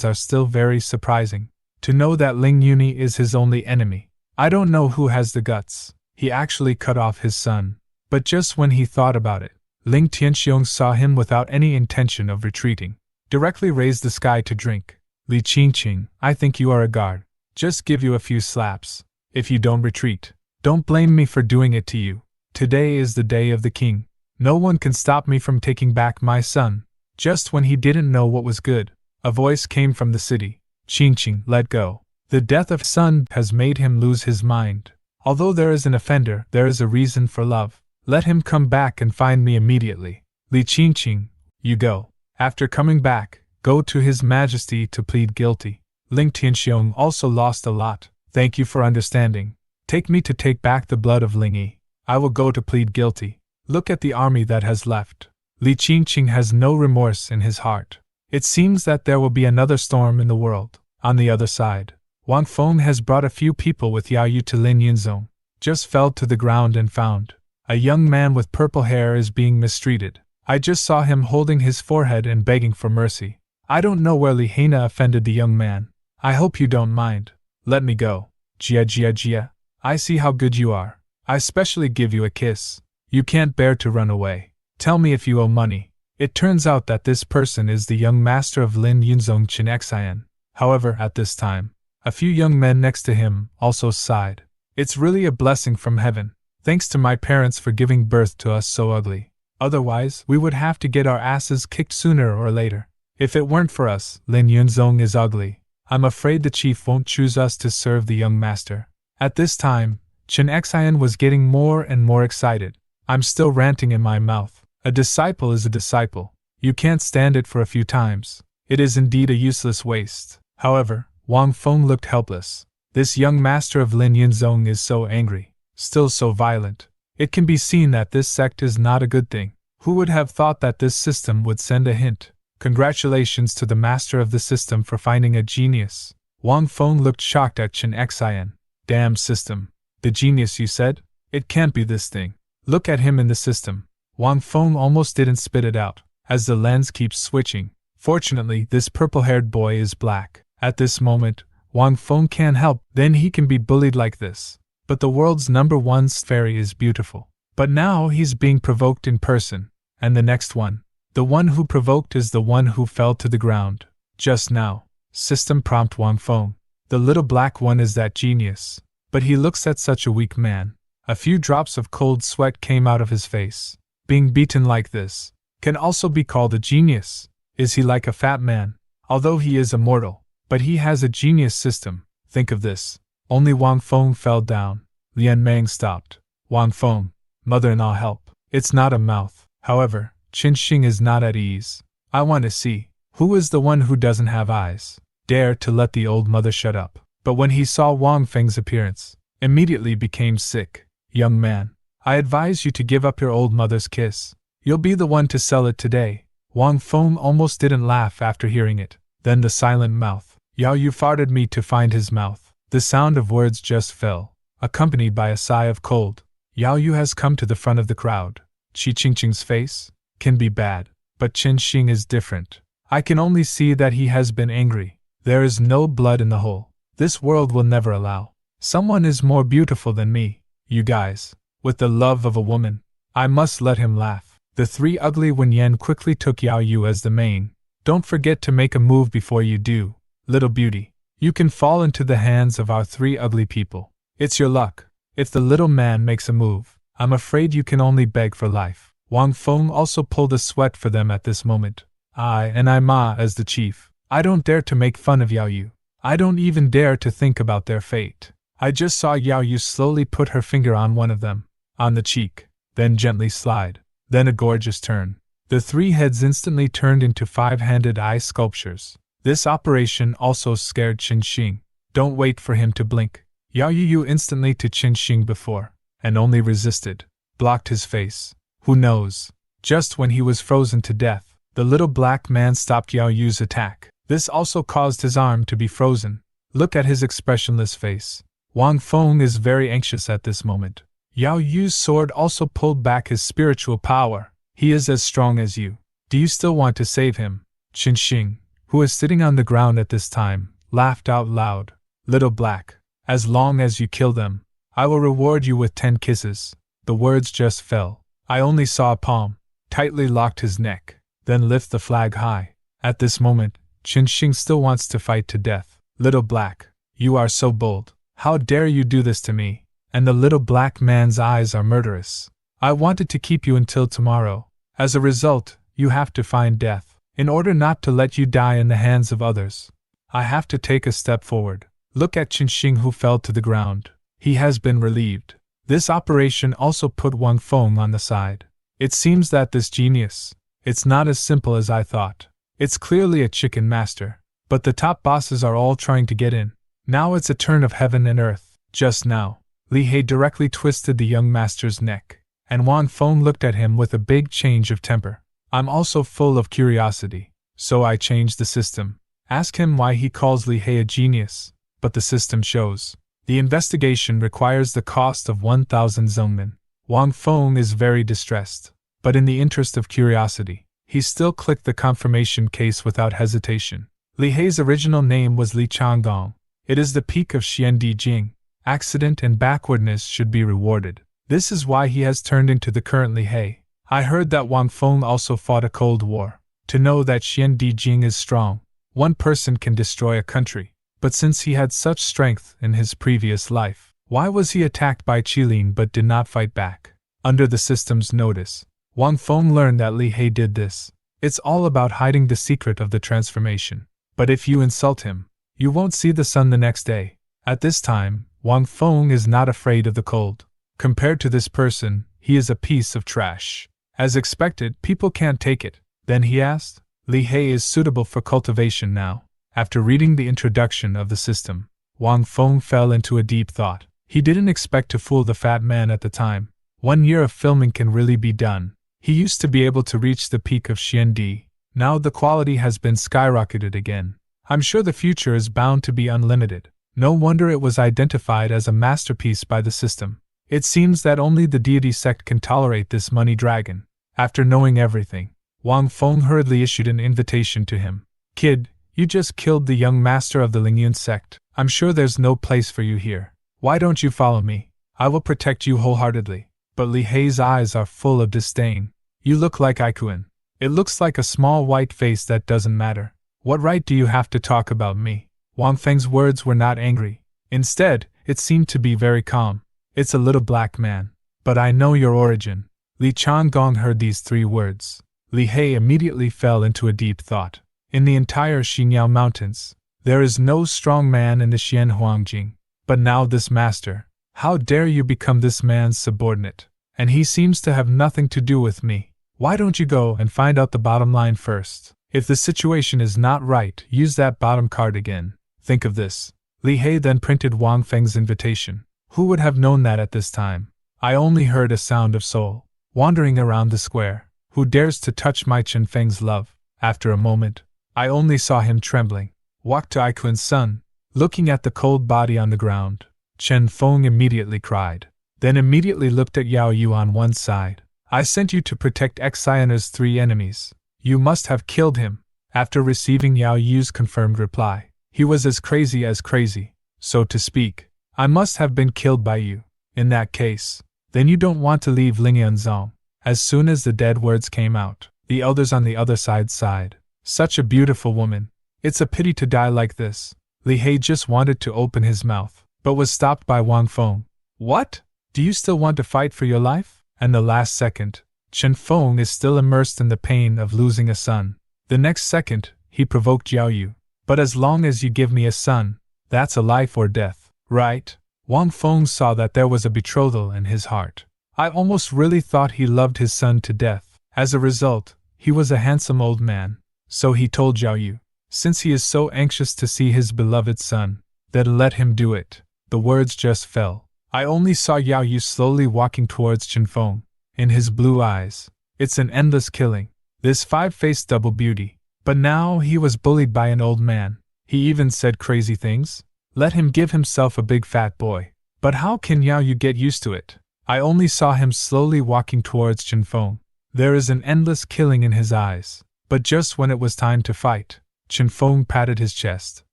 are still very surprising. To know that Ling Yuni is his only enemy. I don't know who has the guts. He actually cut off his son. But just when he thought about it, Ling Tianxiong saw him without any intention of retreating. Directly raised the sky to drink. "Li Qingqing, I think you are a guard. Just give you a few slaps. If you don't retreat, don't blame me for doing it to you. Today is the day of the king. No one can stop me from taking back my son." Just when he didn't know what was good, a voice came from the city. "Qingqing, let go. The death of son has made him lose his mind. Although there is an offender, there is a reason for love. Let him come back and find me immediately. Li Qingqing, you go. After coming back, go to His Majesty to plead guilty." Ling Tianxiong also lost a lot. "Thank you for understanding. Take me to take back the blood of Ling Yi. I will go to plead guilty. Look at the army that has left." Li Qingqing has no remorse in his heart. It seems that there will be another storm in the world. On the other side, Wang Feng has brought a few people with Yao Yu to Lin Yinzong. Just fell to the ground and found. A young man with purple hair is being mistreated. I just saw him holding his forehead and begging for mercy. I don't know where Li Hena offended the young man. I hope you don't mind. Let me go. Jia. I see how good you are. I specially give you a kiss. You can't bear to run away. Tell me if you owe money. It turns out that this person is the young master of Lin Yunzong Chen Xian. However, at this time, a few young men next to him also sighed. It's really a blessing from heaven. Thanks to my parents for giving birth to us so ugly. Otherwise, we would have to get our asses kicked sooner or later. If it weren't for us, Lin Yunzong is ugly. I'm afraid the chief won't choose us to serve the young master. At this time, Chen Xian was getting more and more excited. I'm still ranting in my mouth. A disciple is a disciple. You can't stand it for a few times. It is indeed a useless waste. However, Wang Feng looked helpless. This young master of Lin Yunzong is so angry, still so violent. It can be seen that this sect is not a good thing. Who would have thought that this system would send a hint? Congratulations to the master of the system for finding a genius. Wang Feng looked shocked at Chen Xin. Damn system. The genius you said? It can't be this thing. Look at him in the system. Wang Feng almost didn't spit it out, as the lens keeps switching. Fortunately, this purple-haired boy is black. At this moment, Wang Feng can't help, then he can be bullied like this. But the world's #1 fairy is beautiful. But now he's being provoked in person. And the next one. The one who provoked is the one who fell to the ground. Just now. System prompt Wang Feng. The little black one is that genius. But he looks at such a weak man. A few drops of cold sweat came out of his face. Being beaten like this can also be called a genius. Is he like a fat man? Although he is immortal. But he has a genius system. Think of this. Only Wang Feng fell down. Lian Meng stopped. Wang Feng. Mother-in-law help. It's not a mouth. However, Qin Xing is not at ease. I want to see. Who is the one who doesn't have eyes? Dare to let the old mother shut up. But when he saw Wang Feng's appearance, immediately became sick. Young man, I advise you to give up your old mother's kiss. You'll be the one to sell it today. Wang Feng almost didn't laugh after hearing it. Then the silent mouth. Yao Yu farted me to find his mouth. The sound of words just fell, accompanied by a sigh of cold. Yao Yu has come to the front of the crowd. Qi Qingqing's face can be bad, but Qin Xing is different. I can only see that he has been angry. There is no blood in the hole. This world will never allow. Someone is more beautiful than me. You guys, with the love of a woman, I must let him laugh. The three ugly Wen Yan quickly took Yao Yu as the main. Don't forget to make a move before you do. Little beauty, you can fall into the hands of our three ugly people. It's your luck. If the little man makes a move, I'm afraid you can only beg for life. Wang Feng also pulled a sweat for them at this moment. I Ma as the chief. I don't dare to make fun of Yao Yu. I don't even dare to think about their fate. I just saw Yao Yu slowly put her finger on one of them, on the cheek, then gently slide, then a gorgeous turn. The three heads instantly turned into five-handed eye sculptures. This operation also scared Qin Xing. Don't wait for him to blink. Yao Yu instantly to Qin Xing before, and only resisted, blocked his face. Who knows? Just when he was frozen to death, the little black man stopped Yao Yu's attack. This also caused his arm to be frozen. Look at his expressionless face. Wang Feng is very anxious at this moment. Yao Yu's sword also pulled back his spiritual power. He is as strong as you. Do you still want to save him? Qin Xing, who is sitting on the ground at this time, laughed out loud. Little black, as long as you kill them, I will reward you with 10 kisses. The words just fell. I only saw a palm, tightly locked his neck, then lift the flag high. At this moment, Qin Xing still wants to fight to death. Little black, you are so bold. How dare you do this to me? And the little black man's eyes are murderous. I wanted to keep you until tomorrow. As a result, you have to find death. In order not to let you die in the hands of others, I have to take a step forward. Look at Qin Xing who fell to the ground. He has been relieved. This operation also put Wang Feng on the side. It seems that this genius, it's not as simple as I thought. It's clearly a chicken master. But the top bosses are all trying to get in. Now it's a turn of heaven and earth. Just now, Li He directly twisted the young master's neck, and Wang Feng looked at him with a big change of temper. I'm also full of curiosity, so I changed the system. Ask him why he calls Li He a genius, but the system shows. The investigation requires the cost of 1,000 zhongmen. Wang Feng is very distressed, but in the interest of curiosity, he still clicked the confirmation case without hesitation. Li Hei's original name was Li Changgong. It is the peak of Xiandi Jing. Accident and backwardness should be rewarded. This is why he has turned into the current Li He. I heard that Wang Feng also fought a cold war. To know that Xiandi Jing is strong, one person can destroy a country. But since he had such strength in his previous life, why was he attacked by Qilin but did not fight back? Under the system's notice, Wang Feng learned that Li He did this. It's all about hiding the secret of the transformation. But if you insult him, you won't see the sun the next day. At this time, Wang Feng is not afraid of the cold. Compared to this person, he is a piece of trash. As expected, people can't take it. Then he asked, Li He is suitable for cultivation now. After reading the introduction of the system, Wang Feng fell into a deep thought. He didn't expect to fool the fat man at the time. 1 year of filming can really be done. He used to be able to reach the peak of Xiandi. Now the quality has been skyrocketed again. I'm sure the future is bound to be unlimited. No wonder it was identified as a masterpiece by the system. It seems that only the deity sect can tolerate this money dragon. After knowing everything, Wang Feng hurriedly issued an invitation to him. Kid, you just killed the young master of the Lingyun sect. I'm sure there's no place for you here. Why don't you follow me? I will protect you wholeheartedly. But Li Hei's eyes are full of disdain. You look like Ikuin. It looks like a small white face that doesn't matter. What right do you have to talk about me? Wang Feng's words were not angry. Instead, it seemed to be very calm. It's a little black man. But I know your origin. Li Changong heard these 3 words. Li Hei immediately fell into a deep thought. In the entire Xingyao Mountains, there is no strong man in the Xianhuangjing. But now this master. How dare you become this man's subordinate? And he seems to have nothing to do with me. Why don't you go and find out the bottom line first? If the situation is not right, use that bottom card again. Think of this. Li Hei then printed Wang Feng's invitation. Who would have known that at this time? I only heard a sound of soul wandering around the square. Who dares to touch my Chen Feng's love? After a moment, I only saw him trembling. Walk to Ikuin's son. Looking at the cold body on the ground, Chen Feng immediately cried. Then immediately looked at Yao Yu on one side. I sent you to protect Xiana's 3 enemies. You must have killed him. After receiving Yao Yu's confirmed reply, he was as crazy, so to speak. I must have been killed by you. In that case, then you don't want to leave Lingyunzong. As soon as the dead words came out, the elders on the other side sighed. Such a beautiful woman. It's a pity to die like this. Li Hei just wanted to open his mouth, but was stopped by Wang Feng. What? Do you still want to fight for your life? And the last second, Chen Feng is still immersed in the pain of losing a son. The next second, he provoked Yao Yu. But as long as you give me a son, that's a life or death, right? Wang Feng saw that there was a betrothal in his heart. I almost really thought he loved his son to death. As a result, he was a handsome old man. So he told Yao Yu, since he is so anxious to see his beloved son, then let him do it. The words just fell. I only saw Yao Yu slowly walking towards Chen Feng. In his blue eyes, it's an endless killing. This 5-faced double beauty. But now he was bullied by an old man. He even said crazy things. Let him give himself a big fat boy. But how can Yao Yu get used to it? I only saw him slowly walking towards Chen Feng. There is an endless killing in his eyes. But just when it was time to fight, Chen Feng patted his chest.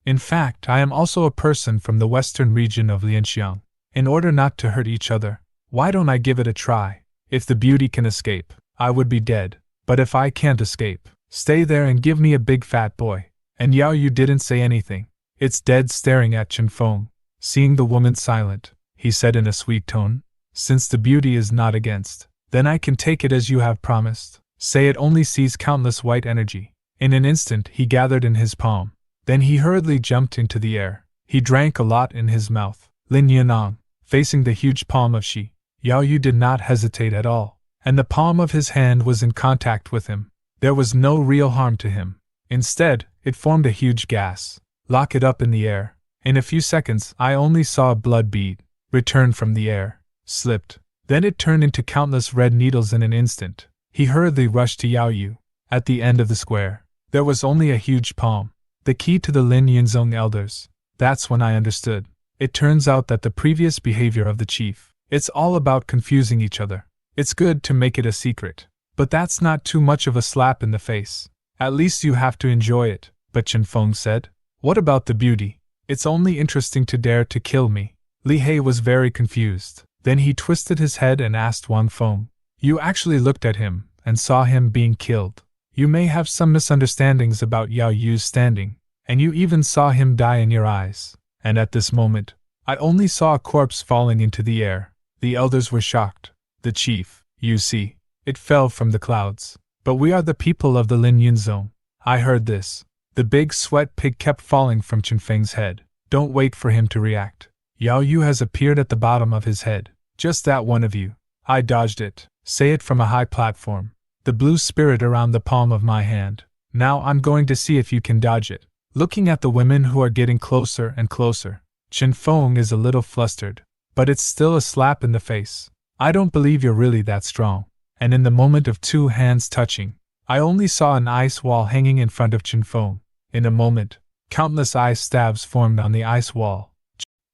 In fact, I am also a person from the western region of Lianxiang. In order not to hurt each other, why don't I give it a try? If the beauty can escape, I would be dead. But if I can't escape, stay there and give me a big fat boy. And Yao Yu didn't say anything. It's dead staring at Chen Feng. Seeing the woman silent, he said in a sweet tone, since the beauty is not against, then I can take it as you have promised. Say it only sees countless white energy. In an instant he gathered in his palm. Then he hurriedly jumped into the air. He drank a lot in his mouth. Lin Yanong, facing the huge palm of Shi, Yao Yu did not hesitate at all, and the palm of his hand was in contact with him. There was no real harm to him. Instead, it formed a huge gas. Lock it up in the air. In a few seconds I only saw a blood bead, return from the air, slipped. Then it turned into countless red needles in an instant. He hurriedly rushed to Yao Yu. At the end of the square, there was only a huge palm. The key to the Lin Yinzong elders. That's when I understood. It turns out that the previous behavior of the chief, it's all about confusing each other. It's good to make it a secret, but that's not too much of a slap in the face. At least you have to enjoy it. But Chen Feng said, what about the beauty? It's only interesting to dare to kill me. Li Hei was very confused. Then he twisted his head and asked Wang Feng, you actually looked at him and saw him being killed. You may have some misunderstandings about Yao Yu's standing, and you even saw him die in your eyes. And at this moment, I only saw a corpse falling into the air. The elders were shocked. The chief, you see, it fell from the clouds. But we are the people of the Lin Yinzong. I heard this. The big sweat pig kept falling from Chen Feng's head. Don't wait for him to react. Yao Yu has appeared at the bottom of his head. Just that one of you. I dodged it. Say it from a high platform. The blue spirit around the palm of my hand. Now I'm going to see if you can dodge it. Looking at the women who are getting closer and closer, Chen Feng is a little flustered. But it's still a slap in the face. I don't believe you're really that strong. And in the moment of 2 hands touching, I only saw an ice wall hanging in front of Chen Feng. In a moment, Countless ice stabs formed on the ice wall.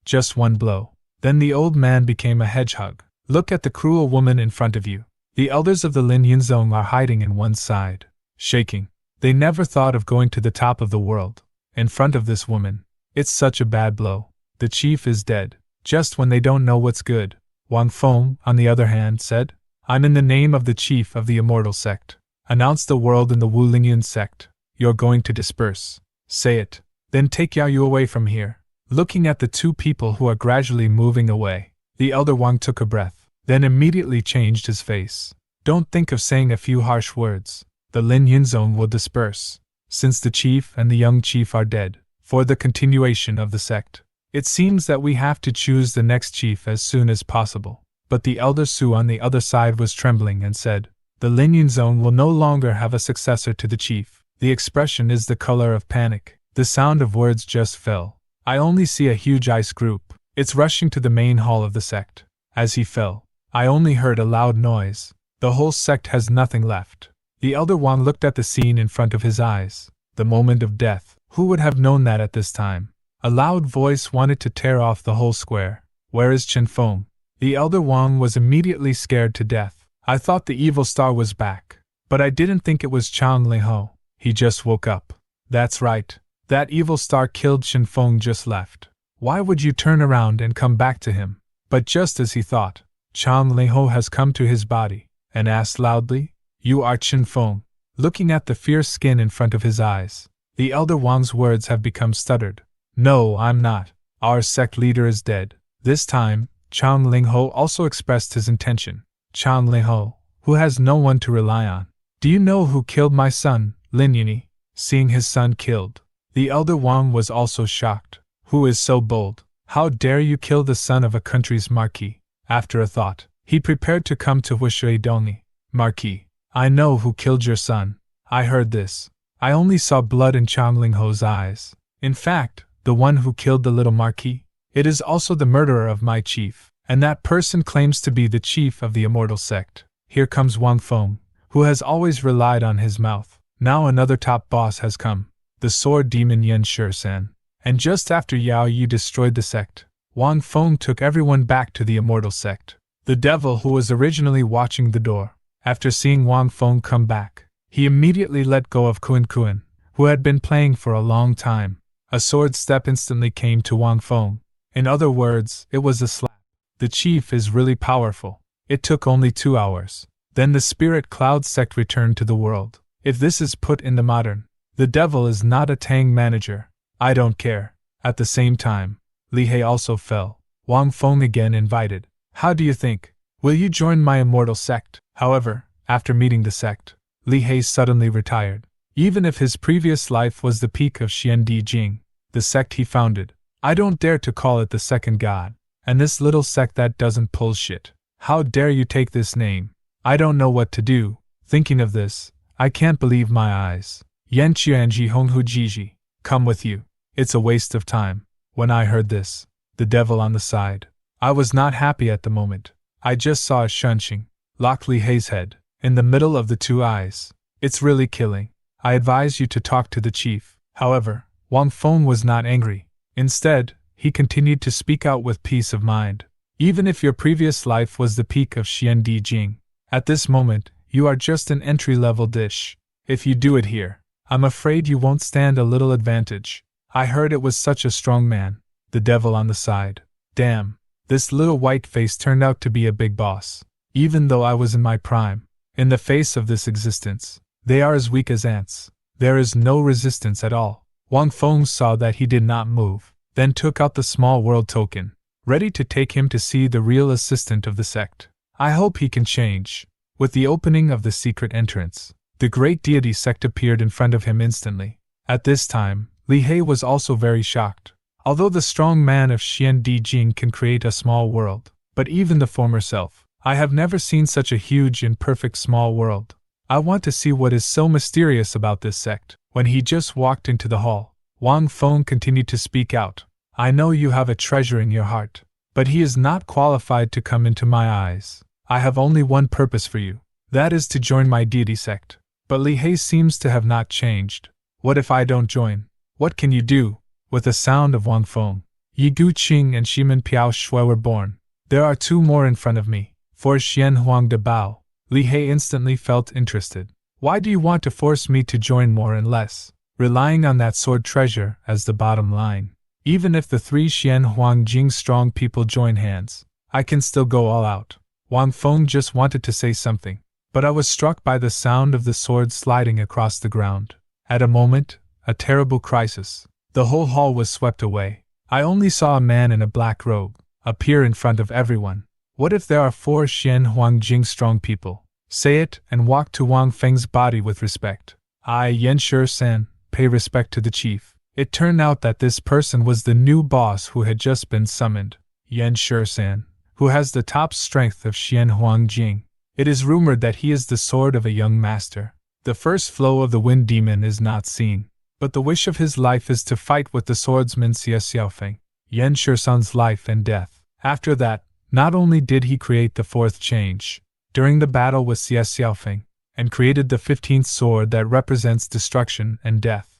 Just one blow. Then the old man became a hedgehog. Look at the cruel woman in front of you. The elders of the Lin Yinzong are hiding in one side, shaking. They never thought of going to the top of the world. In front of this woman. It's such a bad blow. The chief is dead. Just when they don't know what's good. Wang Feng, on the other hand, said, I'm in the name of the chief of the immortal sect. Announce the world in the Wu Lingyan sect. You're going to disperse. Say it. Then take Yao Yu away from here. Looking at the two people who are gradually moving away, the elder Wang took a breath, then immediately changed his face. Don't think of saying a few harsh words. The Lin Yinzong will disperse, since the chief and the young chief are dead, for the continuation of the sect. It seems that we have to choose the next chief as soon as possible. But the elder Su on the other side was trembling and said, the Lin Yinzong will no longer have a successor to the chief. The expression is the color of panic. The sound of words just fell. I only see a huge ice group. It's rushing to the main hall of the sect. As he fell, I only heard a loud noise. The whole sect has nothing left. The elder Wang looked at the scene in front of his eyes. The moment of death. Who would have known that at this time? A loud voice wanted to tear off the whole square. Where is Chen Feng? The elder Wang was immediately scared to death. I thought the evil star was back. But I didn't think it was Chang Liho. He just woke up. That's right. That evil star killed Chen Feng just left. Why would you turn around and come back to him? But just as he thought, Chang Liho has come to his body, and asked loudly, You are Chen Feng. Looking at the fierce skin in front of his eyes, the elder Wang's words have become stuttered. No, I'm not. Our sect leader is dead. This time, Chang Lingho also expressed his intention. Chang Lingho, who has no one to rely on. Do you know who killed my son, Lin Yini? Seeing his son killed, the elder Wang was also shocked. Who is so bold? How dare you kill the son of a country's marquis? After a thought, he prepared to come to Wishui Dongi. Marquis, I know who killed your son. I heard this. I only saw blood in Chang Lingho's eyes. In fact, the one who killed the little marquis, it is also the murderer of my chief, and that person claims to be the chief of the immortal sect. Here comes Wang Feng, who has always relied on his mouth. Now another top boss has come, the sword demon Yan Shisan. And just after Yao Yu destroyed the sect, Wang Feng took everyone back to the immortal sect. The devil who was originally watching the door, after seeing Wang Feng come back, he immediately let go of Kun Kun, who had been playing for a long time. A sword step instantly came to Wang Feng. In other words, it was a slap. The chief is really powerful. It took only 2 hours. Then the spirit cloud sect returned to the world. If this is put in the modern, the devil is not a Tang manager. I don't care. At the same time, Li He also fell. Wang Feng again invited. How do you think? Will you join my immortal sect? However, after meeting the sect, Li He suddenly retired. Even if his previous life was the peak of Xiandi Jing, the sect he founded, I don't dare to call it the second god. And this little sect that doesn't pull shit. How dare you take this name? I don't know what to do. Thinking of this, I can't believe my eyes. Yan Qianji Honghu Jiji, come with you. It's a waste of time. When I heard this, the devil on the side, I was not happy at the moment. I just saw a shunching, lock Li Hei's head, in the middle of the 2 eyes. It's really killing. I advise you to talk to the chief. However, Wang Feng was not angry. Instead, he continued to speak out with peace of mind. Even if your previous life was the peak of Xiandi Jing, at this moment, you are just an entry-level dish. If you do it here, I'm afraid you won't stand a little advantage. I heard it was such a strong man. The devil on the side. Damn, this little white face turned out to be a big boss. Even though I was in my prime, in the face of this existence, they are as weak as ants. There is no resistance at all. Wang Feng saw that he did not move, then took out the small world token, ready to take him to see the real assistant of the sect. I hope he can change. With the opening of the secret entrance, the great deity sect appeared in front of him instantly. At this time, Li He was also very shocked. Although the strong man of Xiandi Jing can create a small world, but even the former self, I have never seen such a huge and perfect small world. I want to see what is so mysterious about this sect. When he just walked into the hall, Wang Feng continued to speak out. I know you have a treasure in your heart, but he is not qualified to come into my eyes. I have only one purpose for you. That is to join my deity sect. But Li He seems to have not changed. What if I don't join? What can you do? With the sound of Wang Feng, Yi Guqing and Shimen Piao Shui were born. There are 2 more in front of me. For Xian Huang de Bao. Li He instantly felt interested. Why do you want to force me to join more and less? Relying on that sword treasure as the bottom line. Even if the 3 Xian Huang Jing strong people join hands, I can still go all out. Wang Feng just wanted to say something, but I was struck by the sound of the sword sliding across the ground. At a moment, a terrible crisis. The whole hall was swept away. I only saw a man in a black robe appear in front of everyone. What if there are 4 Xian Huang Jing strong people? Say it and walk to Wang Feng's body with respect. I, Yan Shi-san, pay respect to the chief. It turned out that this person was the new boss who had just been summoned. Yan Shi-san, who has the top strength of Xian Huang Jing. It is rumored that he is the sword of a young master. The first flow of the wind demon is not seen, but the wish of his life is to fight with the swordsman Xie Xiaofeng. Yan Shi-san's life and death. After that, not only did he create the 4th change, during the battle with Xie Xiaofeng, and created the 15th sword that represents destruction and death.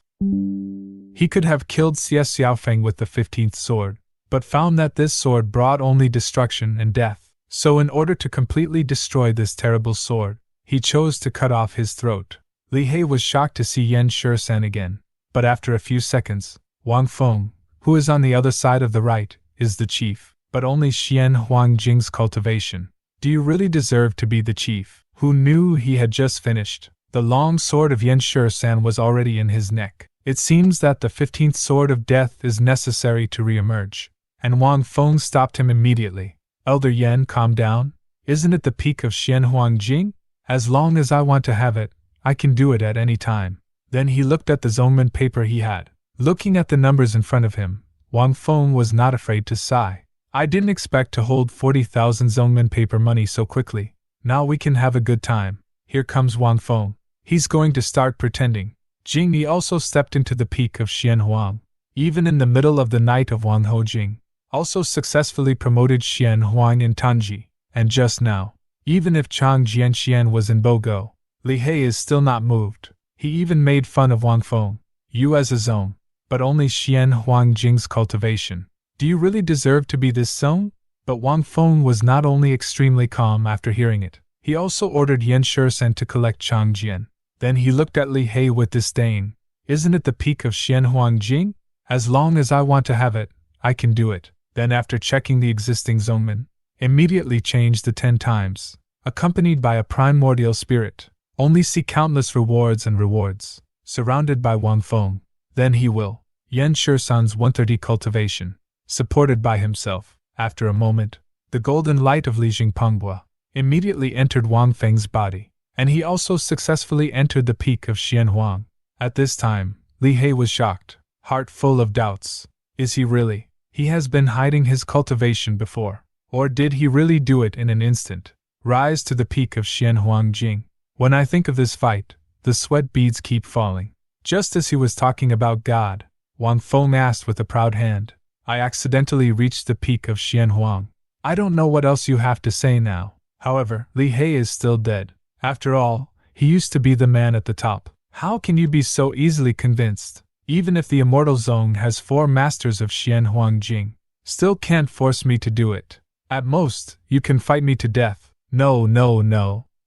He could have killed Xie Xiaofeng with the 15th sword, but found that this sword brought only destruction and death. So in order to completely destroy this terrible sword, he chose to cut off his throat. Li He was shocked to see Yan Shi-san again, but after a few seconds, Wang Feng, who is on the other side of the right, is the chief, but only Xian Huang Jing's cultivation. Do you really deserve to be the chief? Who knew he had just finished? The long sword of Yan Shi-san was already in his neck. It seems that the 15th sword of death is necessary to re-emerge. And Wang Feng stopped him immediately. Elder Yan, calm down. Isn't it the peak of Xian Huang Jing? As long as I want to have it, I can do it at any time. Then he looked at the Zongmen paper he had. Looking at the numbers in front of him, Wang Feng was not afraid to sigh. I didn't expect to hold 40,000 Zongmen paper money so quickly. Now we can have a good time. Here comes Wang Feng. He's going to start pretending. Jing Yi also stepped into the peak of Xian Huang. Even in the middle of the night of Wang Ho Jing, also successfully promoted Xian Huang in Tanji. And just now, even if Chang Jianxian was in Bogo, Li He is still not moved. He even made fun of Wang Feng. You as his own, but only Xian Huang Jing's cultivation. Do you really deserve to be this zone? But Wang Feng was not only extremely calm after hearing it, he also ordered Yan Shi-san to collect Chang Jian. Then he looked at Li He with disdain. Isn't it the peak of Xian Huang Jing? As long as I want to have it, I can do it. Then after checking the existing Zongmen, immediately changed the 10 times, accompanied by a primordial spirit. Only see countless rewards and rewards, surrounded by Wang Feng. Then he will. Yan Shi-san's 130 cultivation. Supported by himself. After a moment, the golden light of Li Jingpongbua immediately entered Wang Feng's body, and he also successfully entered the peak of Xian Huang. At this time, Li He was shocked, heart full of doubts. Is he really? He has been hiding his cultivation before. Or did he really do it in an instant? Rise to the peak of Xian Huang Jing. When I think of this fight, the sweat beads keep falling. Just as he was talking about God, Wang Feng asked with a proud hand, I accidentally reached the peak of Xian Huang. I don't know what else you have to say now. However, Li He is still dead. After all, he used to be the man at the top. How can you be so easily convinced? Even if the Immortal Zone has 4 masters of Xian Huang Jing, still can't force me to do it. At most, you can fight me to death. No,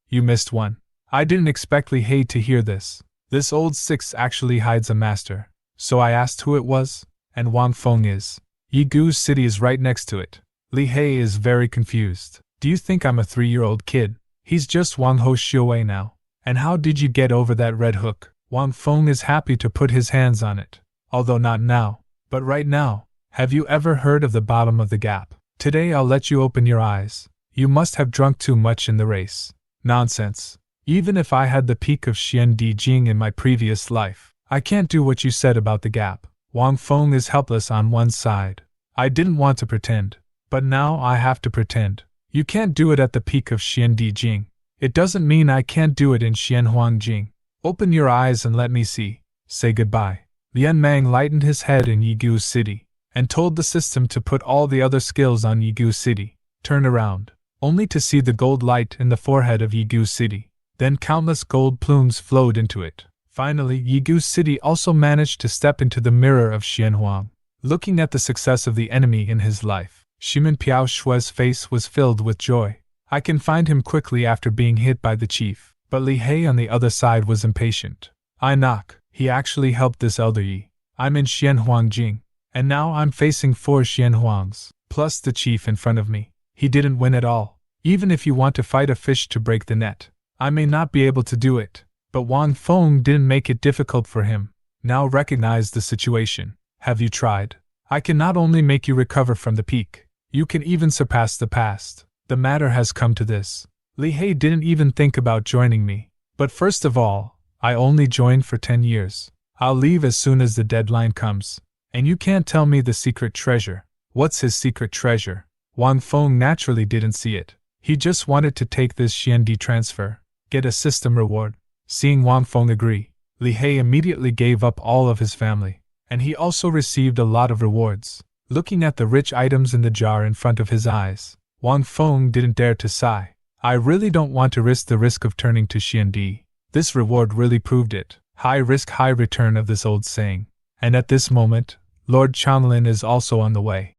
you missed one. I didn't expect Li He to hear this. This old Six actually hides a master. So I asked who it was, and Wang Feng is. Yigu City is right next to it. Li He is very confused. Do you think I'm a 3-year-old kid? He's just Wang Ho Xiuwei now. And how did you get over that red hook? Wang Feng is happy to put his hands on it. Although not now, but right now. Have you ever heard of the bottom of the gap? Today I'll let you open your eyes. You must have drunk too much in the race. Nonsense. Even if I had the peak of Xian Di Jing in my previous life, I can't do what you said about the gap. Wang Feng is helpless on one side. I didn't want to pretend, but now I have to pretend. You can't do it at the peak of Xian Di Jing. It doesn't mean I can't do it in Xian Huang Jing. Open your eyes and let me see. Say goodbye. Lian Mang lightened his head in Yigu City, and told the system to put all the other skills on Yigu City. Turn around, only to see the gold light in the forehead of Yigu City. Then countless gold plumes flowed into it, Finally, Yigu City also managed to step into the mirror of Xianhuang. Looking at the success of the enemy in his life, Shimin Piao Shui's face was filled with joy. I can find him quickly after being hit by the chief. But Li Hei on the other side was impatient. I knock, he actually helped this elder Yi. I'm in Xianhuang Jing, and now I'm facing 4 Xianhuangs, plus the chief in front of me. He didn't win at all. Even if you want to fight a fish to break the net, I may not be able to do it. But Wang Feng didn't make it difficult for him. Now recognize the situation. Have you tried? I can not only make you recover from the peak, you can even surpass the past. The matter has come to this. Li Hei didn't even think about joining me. But first of all, I only joined for 10 years. I'll leave as soon as the deadline comes. And you can't tell me the secret treasure. What's his secret treasure? Wang Feng naturally didn't see it. He just wanted to take this Xiandi transfer, get a system reward. Seeing Wang Feng agree, Li Hei immediately gave up all of his family. And he also received a lot of rewards. Looking at the rich items in the jar in front of his eyes, Wang Feng didn't dare to sigh. I really don't want to risk the risk of turning to Xiandi. This reward really proved it. High risk, high return of this old saying. And at this moment, Lord Chanlin is also on the way.